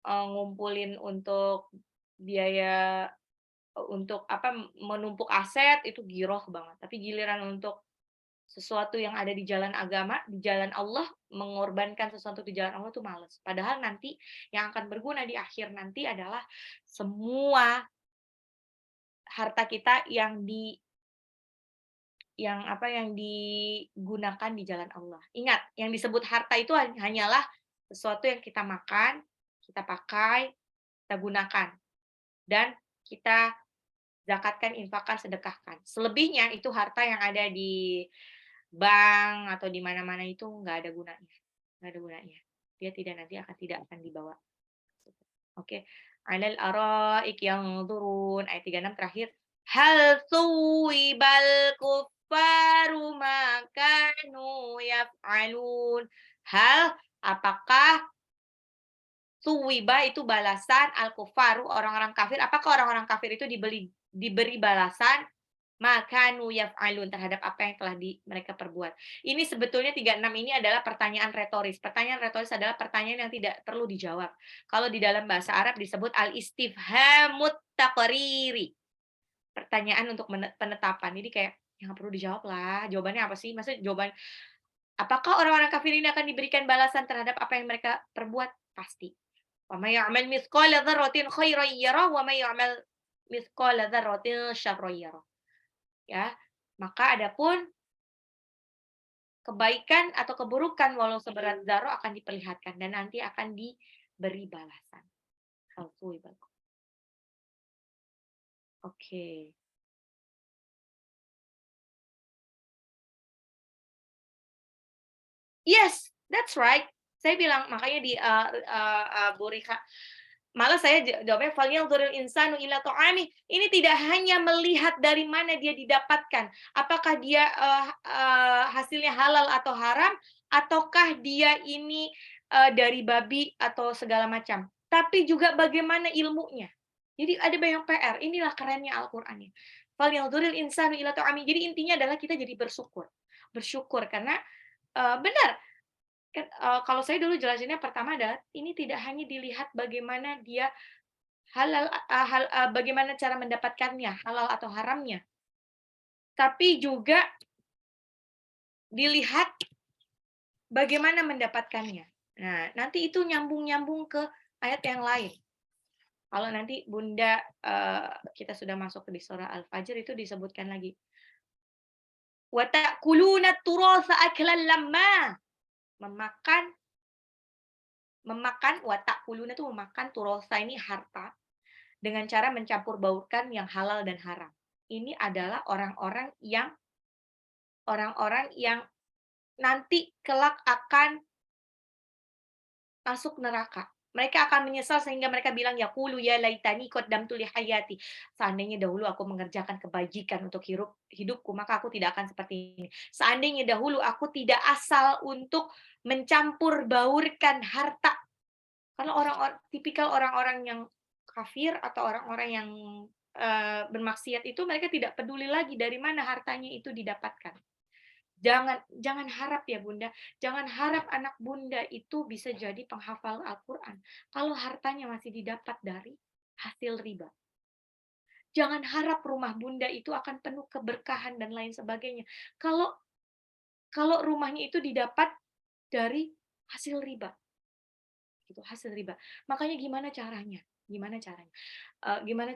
ngumpulin untuk biaya, untuk apa, menumpuk aset itu giroh banget, tapi giliran untuk sesuatu yang ada di jalan agama, di jalan Allah, mengorbankan sesuatu di jalan Allah tuh males. Padahal nanti yang akan berguna di akhir nanti adalah semua harta kita yang digunakan di jalan Allah. Ingat, yang disebut harta itu hanyalah sesuatu yang kita makan, kita pakai, kita gunakan, dan kita zakatkan, infakkan, sedekahkan. Selebihnya itu harta yang ada di bank atau di mana-mana itu nggak ada gunanya. Dia tidak akan dibawa. Oke. Alal araik yanzurun, ayat 36 terakhir. Hal thuwibal kuffaru ma kanu yaf'alun. Hal, apakah thuwiba itu balasan, al kuffaru orang-orang kafir, apakah orang-orang kafir itu diberi balasan makanu yaf'alun terhadap apa yang telah mereka perbuat. Ini sebetulnya 36 ini adalah pertanyaan retoris. Pertanyaan retoris adalah pertanyaan yang tidak perlu dijawab. Kalau di dalam bahasa Arab disebut al-istifhamut taqriri. Pertanyaan untuk penetapan. Jadi kayak, ya nggak perlu dijawab lah. Jawabannya apa sih? Maksudnya jawaban Apakah orang-orang kafir ini akan diberikan balasan terhadap apa yang mereka perbuat? Pasti. Wa may ya'mal mithqala dzarratin khairan yarah wa may ya'mal mithqala dzarratin syarran yarah. Ya. Maka adapun kebaikan atau keburukan walau seberat zarah akan diperlihatkan dan nanti akan diberi balasan. Oke. Yes, that's right. Saya bilang makanya di Bu Rika, malah saya jawabnya falyanzuril insanu ila ta'amih. Ini tidak hanya melihat dari mana dia didapatkan, apakah dia hasilnya halal atau haram, ataukah dia ini dari babi atau segala macam, tapi juga bagaimana ilmunya. Jadi ada banyak PR. Inilah kerennya Al-Qur'an ini. Falyanzuril insanu ila ta'amih. Jadi intinya adalah kita jadi bersyukur. Bersyukur karena benar kan, kalau saya dulu jelasinnya pertama adalah ini tidak hanya dilihat bagaimana dia halal, bagaimana cara mendapatkannya, halal atau haramnya, tapi juga dilihat bagaimana mendapatkannya. Nah, nanti itu nyambung-nyambung ke ayat yang lain. Kalau nanti Bunda kita sudah masuk di surah Al-Fajr itu disebutkan lagi. Wa ta'kuluna turatsa aklan lamma. Memakan wa ta'kuluna itu memakan turatsa ini harta dengan cara mencampur baurkan yang halal dan haram. Ini adalah orang-orang yang nanti kelak akan masuk neraka. Mereka akan menyesal sehingga mereka bilang yaqulu ya laitani qaddamtu li hayati. Seandainya dahulu aku mengerjakan kebajikan untuk hidupku, maka aku tidak akan seperti ini. Seandainya dahulu aku tidak asal untuk mencampur baurkan harta. Karena tipikal orang-orang yang kafir atau orang-orang yang bermaksiat itu mereka tidak peduli lagi dari mana hartanya itu didapatkan. Jangan harap ya Bunda, jangan harap anak Bunda itu bisa jadi penghafal Al-Qur'an kalau hartanya masih didapat dari hasil riba. Jangan harap rumah Bunda itu akan penuh keberkahan dan lain sebagainya kalau rumahnya itu didapat dari hasil riba. Gitu, hasil riba. Makanya gimana caranya? Gimana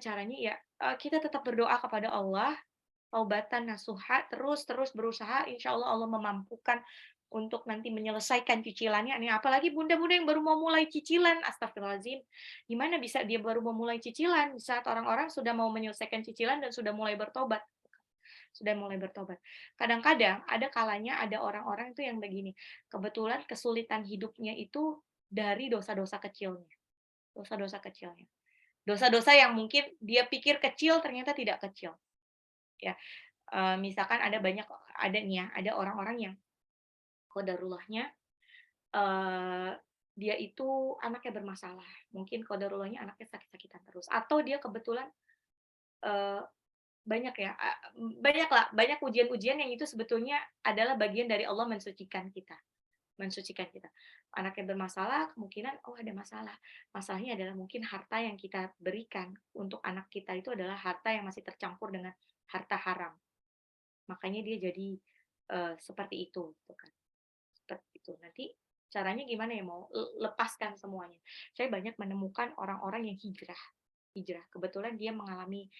caranya ya kita tetap berdoa kepada Allah, taubatan nasuha, terus berusaha, insya Allah Allah memampukan untuk nanti menyelesaikan cicilannya. Nih, apalagi bunda-bunda yang baru mau mulai cicilan, astagfirullahaladzim. Gimana bisa dia baru mau mulai cicilan saat orang-orang sudah mau menyelesaikan cicilan dan sudah mulai bertobat? Kadang-kadang ada kalanya ada orang-orang itu yang begini, kebetulan kesulitan hidupnya itu dari dosa-dosa kecilnya. Dosa-dosa kecilnya. Dosa-dosa yang mungkin dia pikir kecil ternyata tidak kecil. Ya, misalkan ada nih ya, ada orang-orang yang qadarullahnya dia itu anaknya bermasalah. Mungkin qadarullahnya anaknya sakit-sakitan terus atau dia kebetulan banyak ya, banyak ujian-ujian yang itu sebetulnya adalah bagian dari Allah mensucikan kita. Anaknya bermasalah, kemungkinan, oh ada masalah. Masalahnya adalah mungkin harta yang kita berikan untuk anak kita itu adalah harta yang masih tercampur dengan harta haram. Makanya dia jadi seperti itu, gitu kan. Seperti itu. Nanti caranya gimana ya mau lepaskan semuanya. Saya banyak menemukan orang-orang yang hijrah. Kebetulan dia mengalami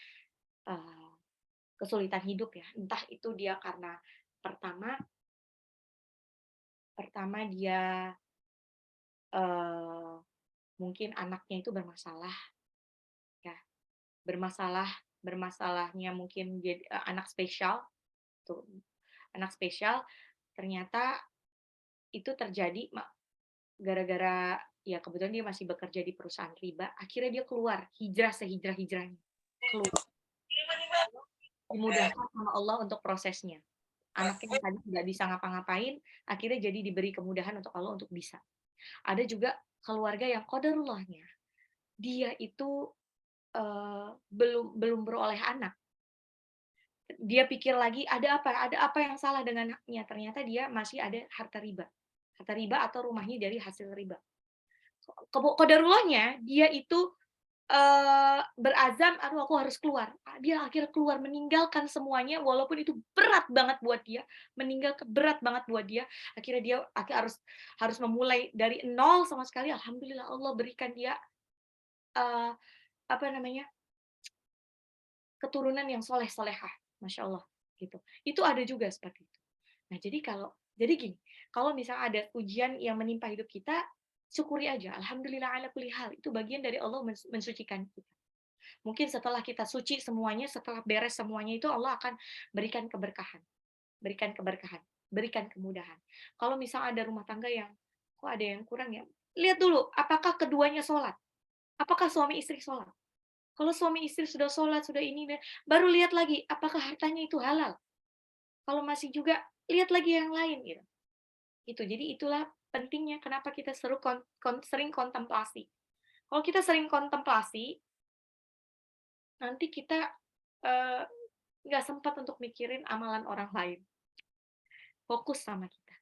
kesulitan hidup ya. Entah itu dia karena pertama dia mungkin anaknya itu bermasalah ya. Bermasalahnya mungkin jadi anak spesial tuh. Anak spesial ternyata itu terjadi gara-gara ya kebetulan dia masih bekerja di perusahaan riba, akhirnya dia keluar, hijrah sehijrah-hijrahnya. Keluar. Dimudahkan sama Allah untuk prosesnya. Anaknya yang tadi tidak bisa ngapa-ngapain, akhirnya jadi diberi kemudahan untuk Allah untuk bisa. Ada juga keluarga yang qadarullahnya, dia itu belum beroleh anak. Dia pikir lagi ada apa yang salah dengannya, ternyata dia masih ada harta riba atau rumahnya dari hasil riba. Qadarullahnya dia itu berazam, "Aduh aku harus keluar." Dia akhirnya keluar meninggalkan semuanya walaupun itu berat banget buat dia, berat banget buat dia, akhirnya dia harus memulai dari nol sama sekali. Alhamdulillah Allah berikan dia, eee, apa namanya, keturunan yang soleh-solehah, masya Allah, gitu. Itu ada juga seperti itu. Nah, jadi gini, kalau misalnya ada ujian yang menimpa hidup kita, syukuri aja, alhamdulillah ala kulli hal, itu bagian dari Allah mensucikan kita. Mungkin setelah kita suci semuanya, setelah beres semuanya itu Allah akan berikan keberkahan, berikan keberkahan, berikan kemudahan. Kalau misalnya ada rumah tangga yang, kok ada yang kurang ya, lihat dulu apakah keduanya sholat, apakah suami istri sholat. Kalau suami istri sudah sholat, sudah ini, baru lihat lagi apakah hartanya itu halal. Kalau masih juga, lihat lagi yang lain gitu. Itu, jadi itulah pentingnya kenapa kita sering kontemplasi. Kalau kita sering kontemplasi, nanti kita eee, nggak sempat untuk mikirin amalan orang lain. Fokus sama kita,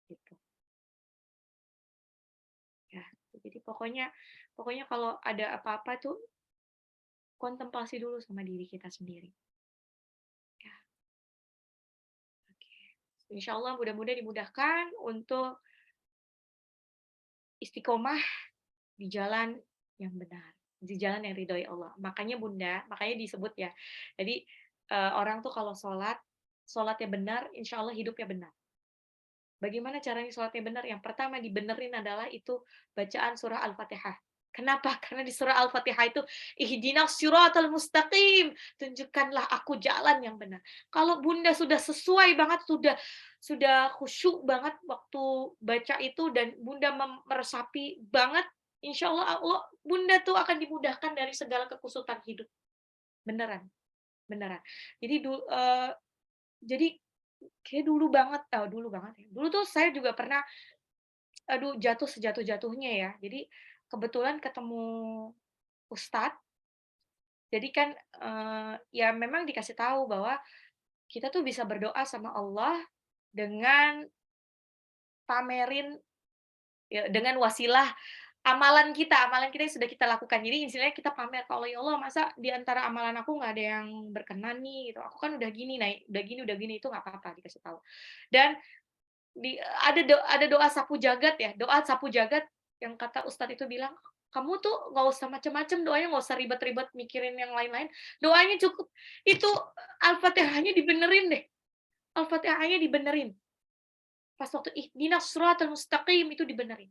gitu. Ya, jadi pokoknya pokoknya kalau ada apa-apa tuh, kontemplasi dulu sama diri kita sendiri. Ya, oke. Insyaallah mudah-mudahan dimudahkan untuk istiqomah di jalan yang benar, di jalan yang ridhoi Allah. Makanya Bunda, makanya disebut ya, jadi, orang tuh kalau sholatnya benar, insya Allah hidupnya benar. Bagaimana caranya sholatnya benar? Yang pertama dibenerin adalah itu bacaan surah Al-Fatihah. Kenapa? Karena di surah Al-Fatihah itu, ihdinas siratal mustaqim, tunjukkanlah aku jalan yang benar. Kalau Bunda sudah sesuai banget, sudah khusyuk banget waktu baca itu dan Bunda meresapi banget, insya Allah Bunda tuh akan dimudahkan dari segala kekusutan hidup. Beneran, beneran. Jadi jadi kayak dulu banget ya. Dulu tuh saya juga pernah, aduh jatuh sejatuh-jatuhnya ya. Jadi kebetulan ketemu ustadz, jadi kan, ya memang dikasih tahu bahwa kita tuh bisa berdoa sama Allah dengan pamerin, ya dengan wasilah amalan kita yang sudah kita lakukan. Jadi istilahnya kita pamer, kalau "Ya Allah, masa di antara amalan aku nggak ada yang berkenan nih," gitu. "Aku kan udah gini, udah gini," itu nggak apa-apa dikasih tahu. Dan ada doa sapu jagat ya, doa sapu jagat yang kata ustadz itu bilang, "Kamu tuh nggak usah macem-macem doanya, nggak usah ribet-ribet mikirin yang lain-lain, doanya cukup itu Al-Fatihahnya dibenerin deh, Al-Fatihahnya dibenerin. Pas waktu ihdinas siratal mustaqim itu dibenerin.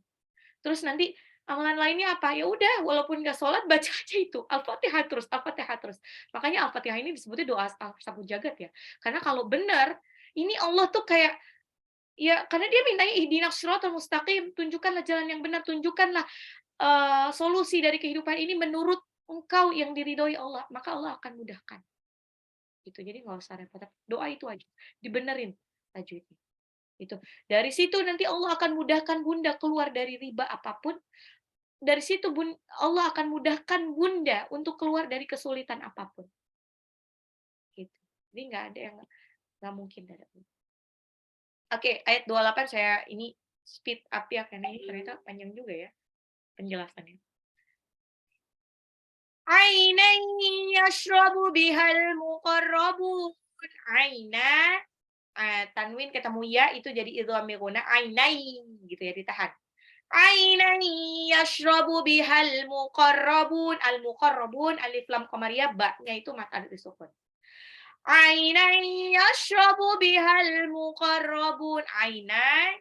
Terus nanti amalan lainnya apa? Ya udah walaupun nggak sholat baca aja itu, Al-Fatihah terus Al-Fatihah terus." Makanya Al-Fatihah ini disebutnya doa sapu jagat ya. Karena kalau benar, ini Allah tuh kayak, ya, karena dia mintanya ihdinas siratal mustaqim, tunjukkanlah jalan yang benar, tunjukkanlah, solusi dari kehidupan ini menurut engkau yang diridhoi Allah, maka Allah akan mudahkan. Gitu, jadi nggak usah repot, doa itu aja, dibenerin tajwidnya, itu. Dari situ nanti Allah akan mudahkan Bunda keluar dari riba apapun, dari situ Allah akan mudahkan Bunda untuk keluar dari kesulitan apapun, gitu. Jadi nggak ada yang nggak mungkin dari Allah. Oke, ayat 28 saya ini speed up ya, karena ini ternyata panjang juga ya penjelasannya. Ainan yashrabu bihal muqarrabun. Aina, tanwin ketemu ya itu jadi idgham miruna, ainain gitu ya, ditahan. Ainan yashrabu bihal muqarrabun. Al muqarrabun alif lam qamariyah, ba-nya itu mad alif disukun. Ainan yashrabu bihal muqarrabun. Ainan,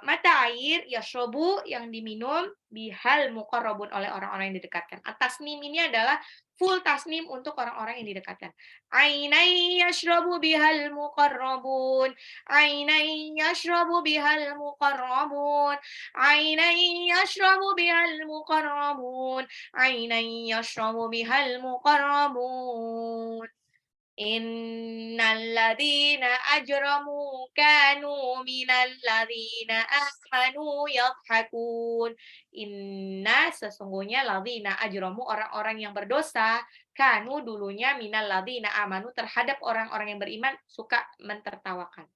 mata air, yashrabu yang diminum, bihal muqarrabun oleh orang-orang yang didekatkan. Tasnim ini adalah full tasnim untuk orang-orang yang didekatkan. Ainai yashrabu bihal muqarrabun. Ainai yashrabu bihal muqarrabun. Ainai yashrabu bihal muqarrabun. Ainai yashrabu bihal muqarrabun. Innalladzina ajramu kanu minalladzina amanu yadhakun. Inna, sesungguhnya, ladzina ajramu, orang-orang yang berdosa, kanu dulunya minalladzina amanu, terhadap orang-orang yang beriman suka mentertawakan.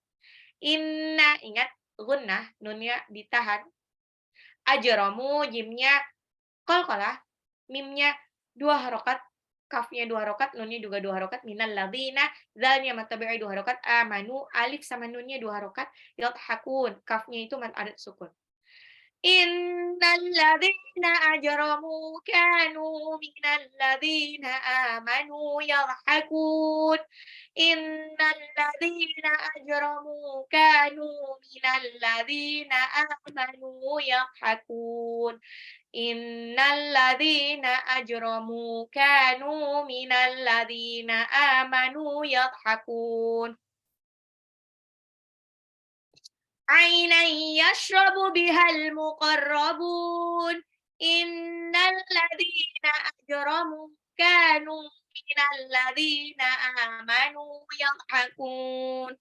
Inna, ingat gunnah, nunnya ditahan. Ajramu, jimnya Qalqalah, mimnya 2 harokat, kafnya 2 harokat, nunnya juga 2 harokat, minal ladzina, zalnya mad tabi'i 2 harokat, amanu, alif sama nunnya 2 harokat, yadhakun, kafnya itu mad arid sukun. Innal ladzina ajramu kanu minal ladzina amanu yadhakun. Innal ladzina ajramu kanu minal ladzina amanu yadhakun. Innal ladzina ajramu kanu minal ladzina amanu yadhakun. عينا يشرب بها المقربون إن الذين أجرموا كانوا من الذين آمنوا يضحكون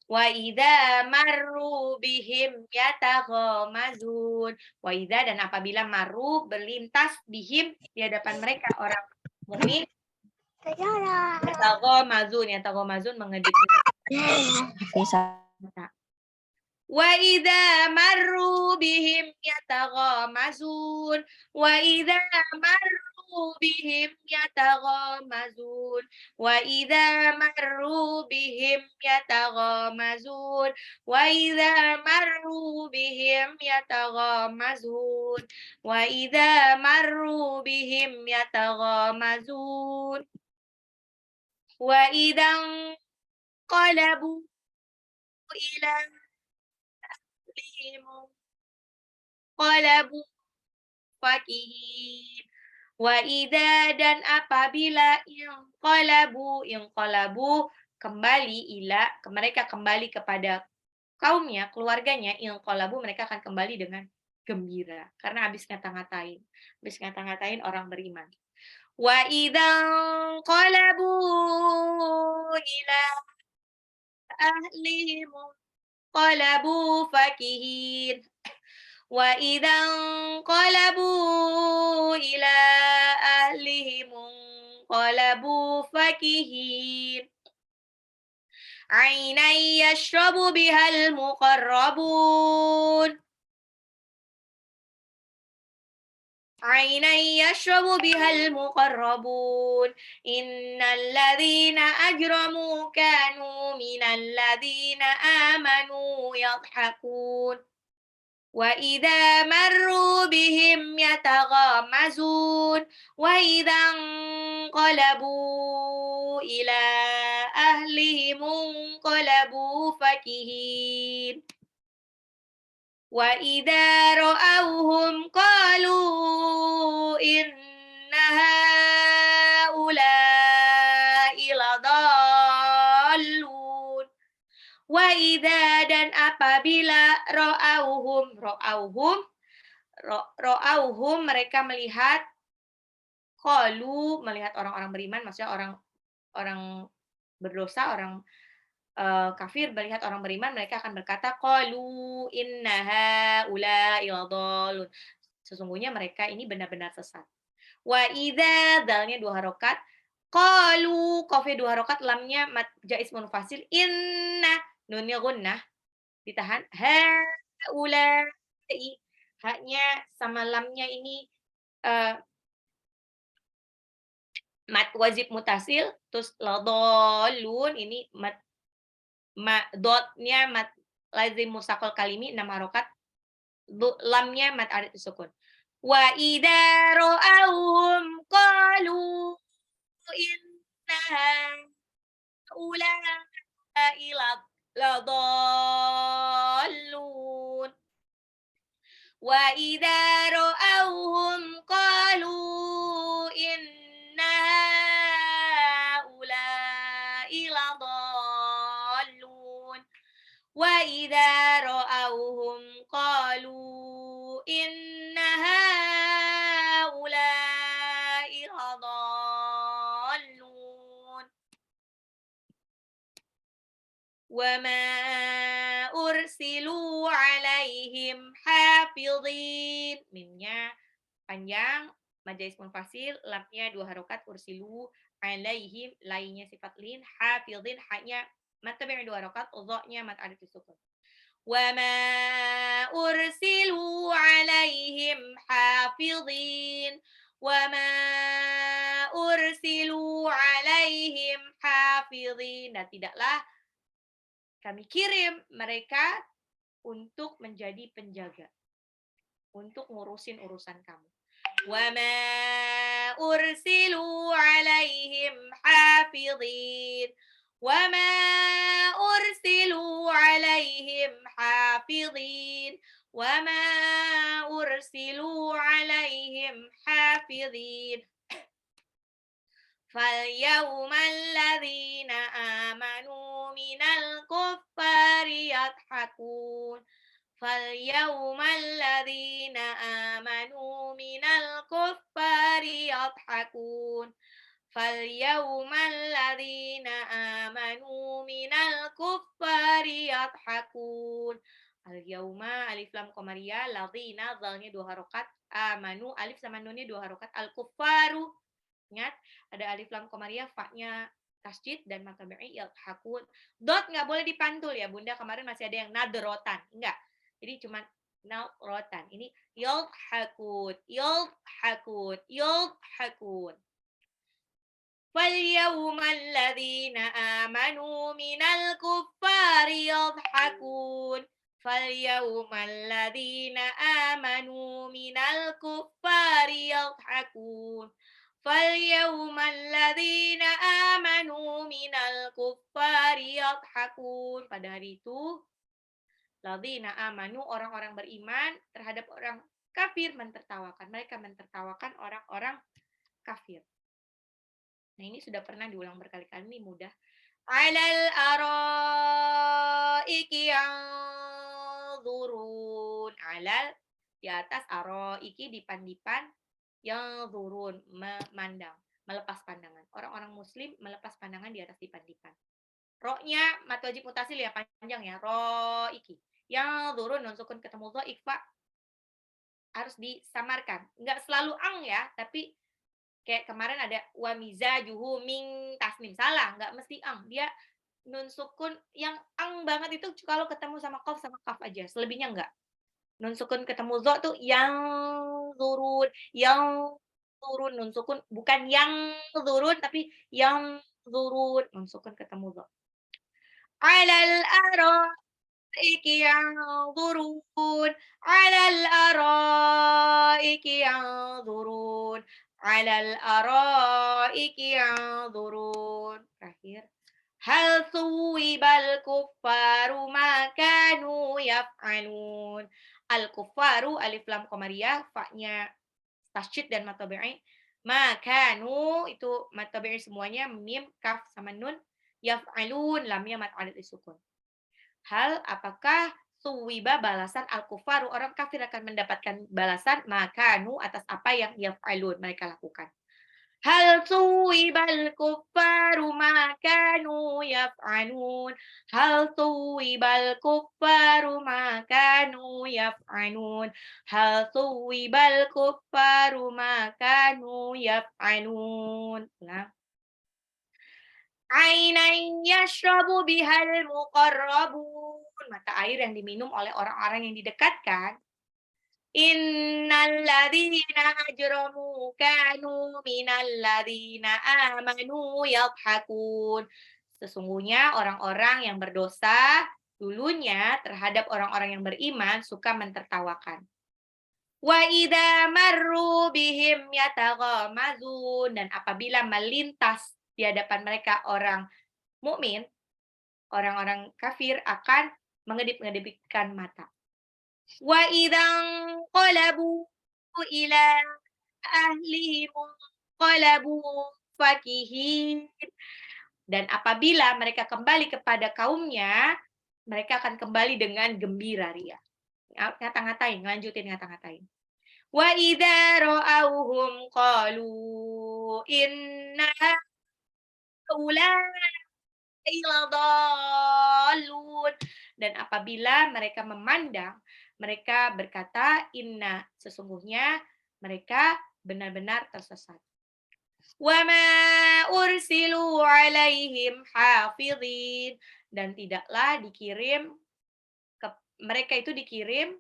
وإذا مروا بهم يتغامزون وإذا dan apabila maru berlintas bihim di hadapan mereka orang mukmin yataghamazun mengedip mata. وَإِذَا مَرُّوا بِهِمْ يَتَغَامَزُونَ وَإِذَا مَرُّوا بِهِمْ يَتَغَامَزُونَ وَإِذَا مَرُّوا بِهِمْ يَتَغَامَزُونَ وَإِذَا مَرُّوا بِهِمْ يَتَغَامَزُونَ وَإِذَا مَرُّوا بِهِمْ يَتَغَامَزُونَ وَإِذَا انقلبوا إلى qalabu fakihin. Wa idza dan apabila inqalabu kembali ila mereka kembali kepada kaumnya, keluarganya, inqalabu mereka akan kembali dengan gembira karena habis ngata-ngatain orang beriman. Wa idza qalabu ila ahlihim qalabu fakihin. وَإِذَا انقلبوا إِلَى أَهْلِهِمُ انقلبوا فَكِهِينَ عَيْنًا يَشْرَبُ بِهَا الْمُقَرَّبُونَ عَيْنًا يَشْرَبُ بِهَا الْمُقَرَّبُونَ إِنَّ الَّذِينَ أَجْرَمُوا كَانُوا مِنَ الَّذِينَ آمَنُوا يَضْحَكُونَ وَإِذَا مَرُّوا بِهِمْ يَتَغَامَزُونَ وَإِذَا انقلبوا إِلَى أَهْلِهِمُ انقلبوا فَكِهِينَ وَإِذَا رَأَوْهُمْ قَالُوا إِنَّ هَؤُلَاءِ لَضَالُّونَ Wa idza dan apabila ro'auhum mereka melihat melihat orang-orang beriman maksudnya orang berdosa orang kafir melihat orang beriman mereka akan berkata qalu inna haula'i ladallun sesungguhnya mereka ini benar-benar sesat. Wa idza dalnya 2 harokat qalu qafnya 2 harokat lamnya jaiz munfasil inna nunnya gunnah ditahan haulai haknya sama lamnya ini mad wajib mutasil terus ladallun ini dotnya mad lazim musaqal kalimi 6 harokat lamnya mad arid sukun wa idza ra'awhum qalu inna ulai ladallun wa idza ra'awhum qalu inna ulai ladallun wa idza ra'awhum qalu inna ulai ladallun وَمَا أُرْسِلُوا عَلَيْهِمْ حَافِظِينَ mimnya panjang majais munfasil lamnya 2 harokat ursilu alaihim lainnya sifat lin hafizin haknya mad tabi'i 2 harokat dha-nya mad alif sukun وَمَا أُرْسِلُوا عَلَيْهِمْ حَافِظِينَ وَمَا أُرْسِلُوا عَلَيْهِمْ حَافِظِينَ. Dan tidaklah kami kirim mereka untuk menjadi penjaga, untuk ngurusin urusan kamu. وَمَا أُرْسِلُوا عَلَيْهِمْ حَافِظِينَ وَمَا أُرْسِلُوا عَلَيْهِمْ حَافِظِينَ وَمَا أُرْسِلُوا عَلَيْهِمْ حَافِظِينَ فَالْيَوْمَ الَّذِينَ آمَنُوا مِنَ الْكُفَّارِ يَضْحَكُونَ فَالْيَوْمَ الَّذِينَ آمَنُوا مِنَ الْكُفَّارِ يَضْحَكُونَ فَالْيَوْمَ الَّذِينَ آمَنُوا مِنَ الْكُفَّارِ يَضْحَكُونَ. Al-yauma alif lam qamariyah, ladzina zalnya 2 harokat, amanu alif sama nunnya 2 harokat, al-kuffaru ingat ada alif lam qamariyah, fa-nya tasydid dan matabi'i yadhakun. Dot nggak boleh dipantul ya Bunda, kemarin masih ada yang nadrotan, enggak. Jadi cuma nadrotan. Ini yadhakun, yadhakun, yadhakun. فَالْيَوْمَ الَّذِينَ آمَنُوا مِنَ الْكُفَّارِ يَضْحَكُونَ فَالْيَوْمَ الَّذِينَ آمَنُوا مِنَ الْكُفَّارِ يَضْحَكُونَ فَالْيَوْمَ الَّذِينَ آمَنُوا مِنَ الْكُفَّارِ يَضْحَكُونَ. Pada hari itu, ladzina amanu, orang-orang beriman terhadap orang kafir mentertawakan. Mereka mentertawakan orang-orang kafir. Nah, ini sudah pernah diulang berkali-kali, ini mudah. Alal araiki yanzurun. Alal di atas, araiki dipan-dipan, yanzurun memandang, melepas pandangan. Orang-orang muslim melepas pandangan di atas dipan-dipan. Ro-nya mad wajib mutasil ya, panjang ya. Roiki. Yanzurun nun sukun ketemu dha ikfa harus disamarkan. Enggak selalu ang ya, tapi kayak kemarin ada wa mizajuhu min tasnim, salah, nggak mesti ang. Dia nun sukun yang ang banget itu kalau ketemu sama kaf aja, selebihnya enggak. Nun sukun ketemu zo tuh yang turun nun sukun, bukan yang turun tapi yang turun nun sukun ketemu zo. Alal araiki yanzurun, alal araiki yanzurun. Alal araiki yanzurun. Terakhir. Hal suwibal kuffaru ma kanu yaf'alun. Al kuffaru alif lam qamariyah, fa-nya tasydid dan mad tabi'i. Ma kanu itu mad tabi'i semuanya, mim, kaf sama nun. Yaf'alun lamnya mad arid disukun. Hal apakah suwiba balasan al-kufaru, orang kafir akan mendapatkan balasan makanu atas apa yang yaf'alun mereka lakukan. Hal suwibal kufaru makanu yaf'alun. Hal suwibal kufaru makanu yaf'alun. Hal suwibal kufaru makanu yaf'alun. Nah. Ainan yashrabu bihal muqarrabun. Mata air yang diminum oleh orang-orang yang didekatkan. Innal ladzina ajramu kanu minal ladzina amanu yadhakun. Sesungguhnya orang-orang yang berdosa dulunya terhadap orang-orang yang beriman suka mentertawakan. Wa idza marru bihim yataghamazun, dan apabila melintas di hadapan mereka orang mukmin, orang-orang kafir akan mengedip-ngedipkan mata. Wa idzan qalabu ila ahlihim qalabu fakihin. Dan apabila mereka kembali kepada kaumnya, mereka akan kembali dengan gembira ria. Ngata-ngatain, lanjutin ngata-ngatain. Wa idza ra'awhum qalu inna haula'i. Dan apabila mereka memandang, mereka berkata, inna, sesungguhnya mereka benar-benar tersesat. Wa ma ursilu alaihim hafizin, dan tidaklah dikirim mereka itu dikirim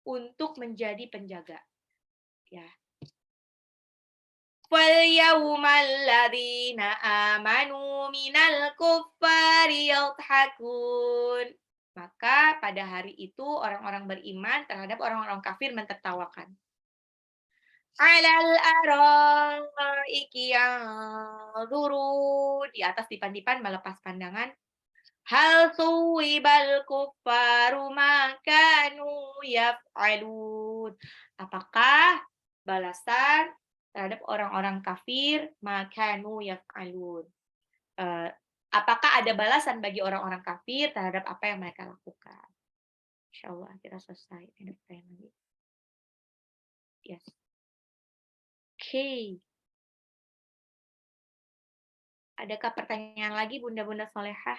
untuk menjadi penjaga. Ya. فَالْيَوْمَ الَّذِينَ آمَنُوا مِنَ الْكُفَّارِ يَضْحَكُونَ. Maka pada hari itu orang-orang beriman terhadap orang-orang kafir mentertawakan. Alal araiki yanzurun. Di atas dipan-dipan melepas pandangan. Hal suwibal kuffaru ma kanu yaf'alun. Apakah balasan terhadap orang-orang kafir ma kanu yaf'alun? Apakah ada balasan bagi orang-orang kafir terhadap apa yang mereka lakukan? Insyaallah kita selesai. Ada pertanyaan lagi? Yes. Oke. Adakah pertanyaan lagi Bunda-bunda solehah?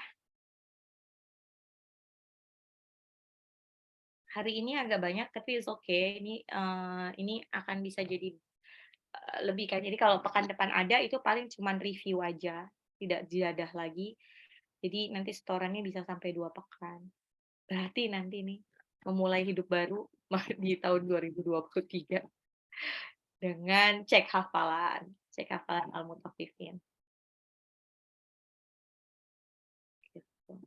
Hari ini agak banyak tapi it's okay. Ini akan bisa jadi lebih kan. Jadi kalau pekan depan ada itu paling cuman review aja, tidak ziyadah lagi. Jadi nanti setorannya bisa sampai 2 pekan. Berarti nanti nih memulai hidup baru di tahun 2023 dengan cek hafalan Al-Mutaffifin. Gitu.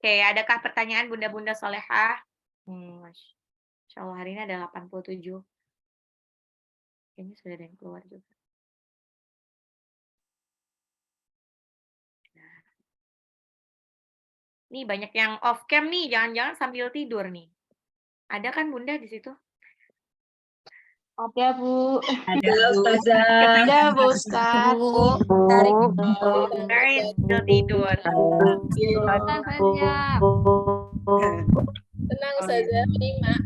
Oke, adakah pertanyaan Bunda-bunda solehah? Insyaallah hari ini ada 87. Kayaknya sudah ada yang keluar juga. Nah. Nih banyak yang off cam nih, jangan-jangan sambil tidur nih. Ada kan Bunda di situ? Ada Bu. Ada Ustazah. Ada Bu Ustaz. Bu. Tarik Guys, sambil tidur. Ustazah. Tenang Ustazah, Mima.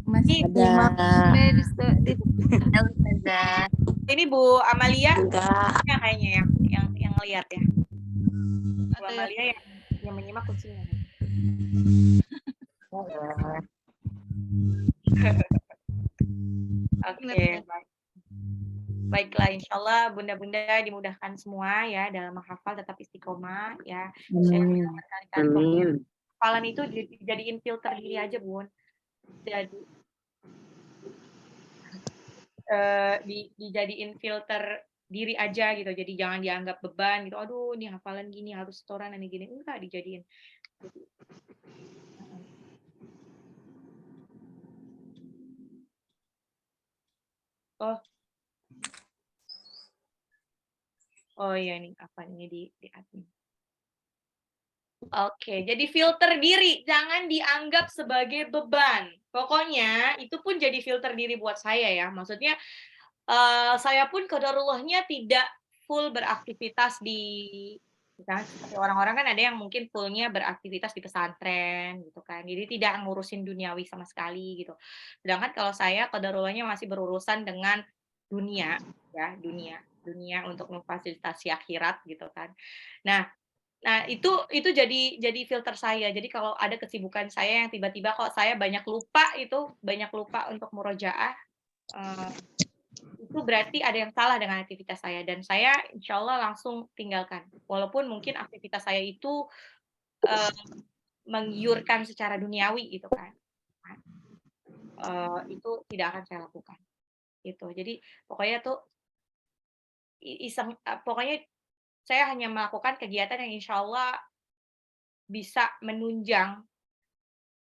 Masih Ada. Ustazah. Ini Bu Amalia Enggak. kayaknya yang lihat ya. Bu Amalia yang menyimak kucingnya. Oke, baiklah, insyaallah bunda-bunda dimudahkan semua ya dalam menghafal, tetap istiqomah ya. Amin. Hafalan itu dijadiin filter diri aja Bun. Jadi dijadiin filter diri aja gitu. Jadi jangan dianggap beban gitu. Aduh, ini hafalan gini harus setoran ini gini. Enggak, dijadiin. Oh iya nih apa ini di admin. Oke, jadi filter diri, jangan dianggap sebagai beban. Pokoknya itu pun jadi filter diri buat saya ya. Maksudnya saya pun qadarullahnya tidak full beraktivitas di misalnya seperti orang-orang kan ada yang mungkin fullnya beraktivitas di pesantren gitu kan. Jadi tidak ngurusin duniawi sama sekali gitu. Sedangkan kalau saya qadarullahnya masih berurusan dengan dunia ya, dunia untuk memfasilitasi akhirat gitu kan. Nah, itu jadi filter saya. Jadi kalau ada kesibukan saya yang tiba-tiba kok saya banyak lupa untuk murojaah, itu berarti ada yang salah dengan aktivitas saya dan saya insyaallah langsung tinggalkan. Walaupun mungkin aktivitas saya itu menggiurkan secara duniawi gitu kan. Itu tidak akan saya lakukan. Gitu. Jadi pokoknya tuh pokoknya saya hanya melakukan kegiatan yang insyaallah bisa menunjang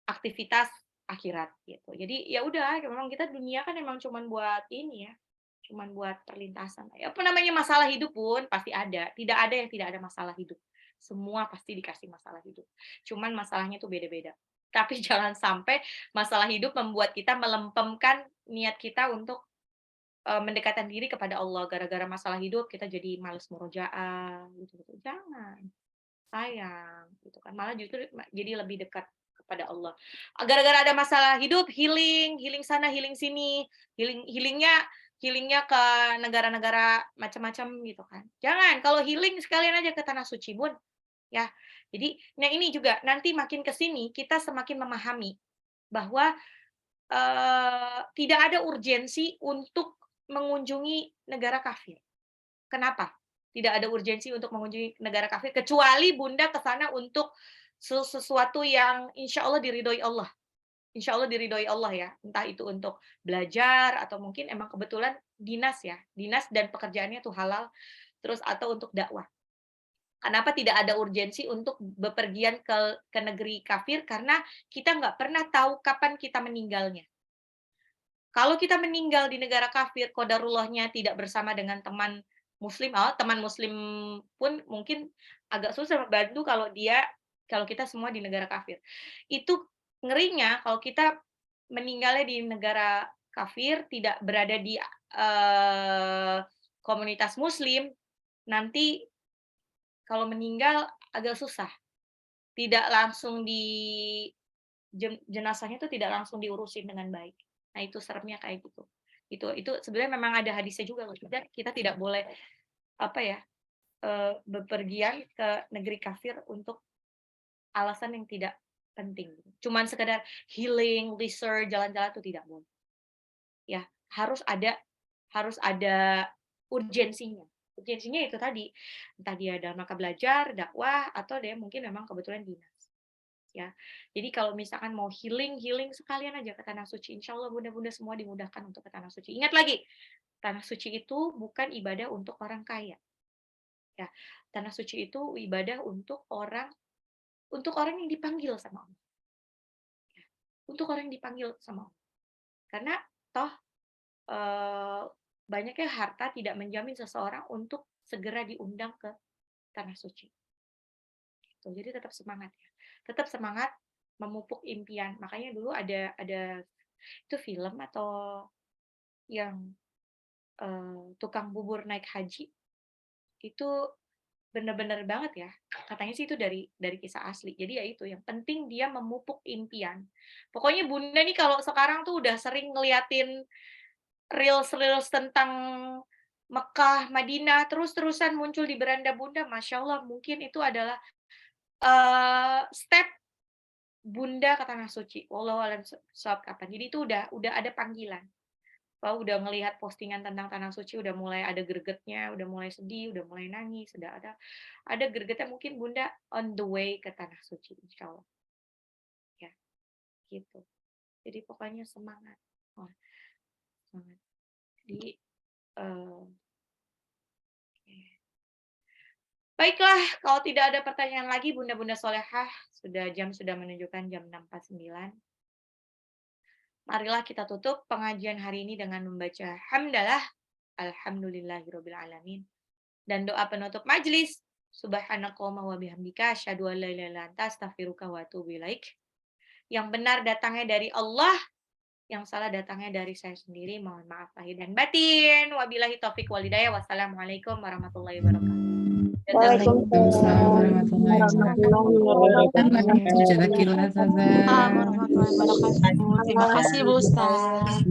aktivitas akhirat gitu. Jadi ya udah, memang kita dunia kan emang cuman buat ini ya, cuman buat perlintasan. Apa namanya masalah hidup pun pasti ada. Tidak ada yang tidak ada masalah hidup. Semua pasti dikasih masalah hidup. Cuman masalahnya tuh beda-beda. Tapi jangan sampai masalah hidup membuat kita melempemkan niat kita untuk mendekatkan diri kepada Allah. Gara-gara masalah hidup kita jadi males murojaah gitu. Jangan. Sayang gitu kan. Malah justru jadi lebih dekat kepada Allah. Gara-gara ada masalah hidup, healing sana, healing sini, healingnya ke negara-negara macam-macam gitu kan. Jangan, kalau healing sekalian aja ke tanah suci Bun. Ya. Jadi, nah ini juga nanti makin ke sini kita semakin memahami bahwa tidak ada urgensi untuk mengunjungi negara kafir. Kenapa? Tidak ada urgensi untuk mengunjungi negara kafir kecuali Bunda ke sana untuk sesuatu yang insya Allah diridhoi Allah. Insya Allah diridhoi Allah ya, entah itu untuk belajar atau mungkin emang kebetulan dinas ya, dinas dan pekerjaannya tuh halal, terus atau untuk dakwah. Kenapa tidak ada urgensi untuk bepergian ke negeri kafir, karena kita nggak pernah tahu kapan kita meninggalnya. Kalau kita meninggal di negara kafir, qadarullahnya tidak bersama dengan teman muslim, teman muslim pun mungkin agak susah membantu kalau kita semua di negara kafir. Itu ngerinya kalau kita meninggalnya di negara kafir, tidak berada di komunitas muslim, nanti kalau meninggal agak susah. Tidak langsung jenazahnya itu tidak langsung diurusin dengan baik. Nah, itu seremnya kayak gitu. Itu sebenarnya memang ada hadisnya juga loh. Kita tidak boleh bepergian ke negeri kafir untuk alasan yang tidak penting. Cuman sekedar healing, research, jalan-jalan itu tidak boleh. Ya, harus ada urgensinya. Urgensinya itu tadi, entah dia dalam rangka belajar, dakwah, atau dia mungkin memang kebetulan dinas. Ya, jadi kalau misalkan mau healing sekalian aja ke tanah suci. Insya Allah bunda-bunda semua dimudahkan untuk ke tanah suci. Ingat lagi, tanah suci itu bukan ibadah untuk orang kaya. Ya, tanah suci itu ibadah untuk orang yang dipanggil sama Allah. Ya, untuk orang yang dipanggil sama Allah. Karena toh banyaknya harta tidak menjamin seseorang untuk segera diundang ke tanah suci. Jadi tetap semangat ya. Tetap semangat memupuk impian. Makanya dulu ada itu film atau yang tukang bubur naik haji. Itu benar-benar banget ya. Katanya sih itu dari kisah asli. Jadi ya itu, yang penting dia memupuk impian. Pokoknya Bunda nih kalau sekarang tuh udah sering ngeliatin reels tentang Mekah, Madinah, terus-terusan muncul di beranda Bunda, Masya Allah, mungkin itu adalah step Bunda ke tanah suci. Wallahu a'lam bishawab kapan. Jadi itu udah ada panggilan. Kalau udah ngelihat postingan tentang tanah suci, udah mulai ada gregetnya, udah mulai sedih, udah mulai nangis, udah ada gregetnya, mungkin Bunda on the way ke tanah suci, insya Allah. Ya, gitu. Jadi pokoknya semangat. Semangat. Jadi baiklah, kalau tidak ada pertanyaan lagi, Bunda-bunda solehah, jam sudah menunjukkan jam 6.49. Marilah kita tutup pengajian hari ini dengan membaca hamdalah, alhamdulillahirabbil alamin, dan doa penutup majelis, subhanakallahumma wa bihamdika asyhadu an la ilaha illa anta astaghfiruka wa atubu ilaik. Yang benar datangnya dari Allah, yang salah datangnya dari saya sendiri. Mohon maaf lahir dan batin. Wabillahi taufik wal hidayah. Wassalamualaikum warahmatullahi wabarakatuh. Waalaikumsalam warahmatullahi wabarakatuh. Jazakallah, Ustazah. Terima kasih Bu Ustaz.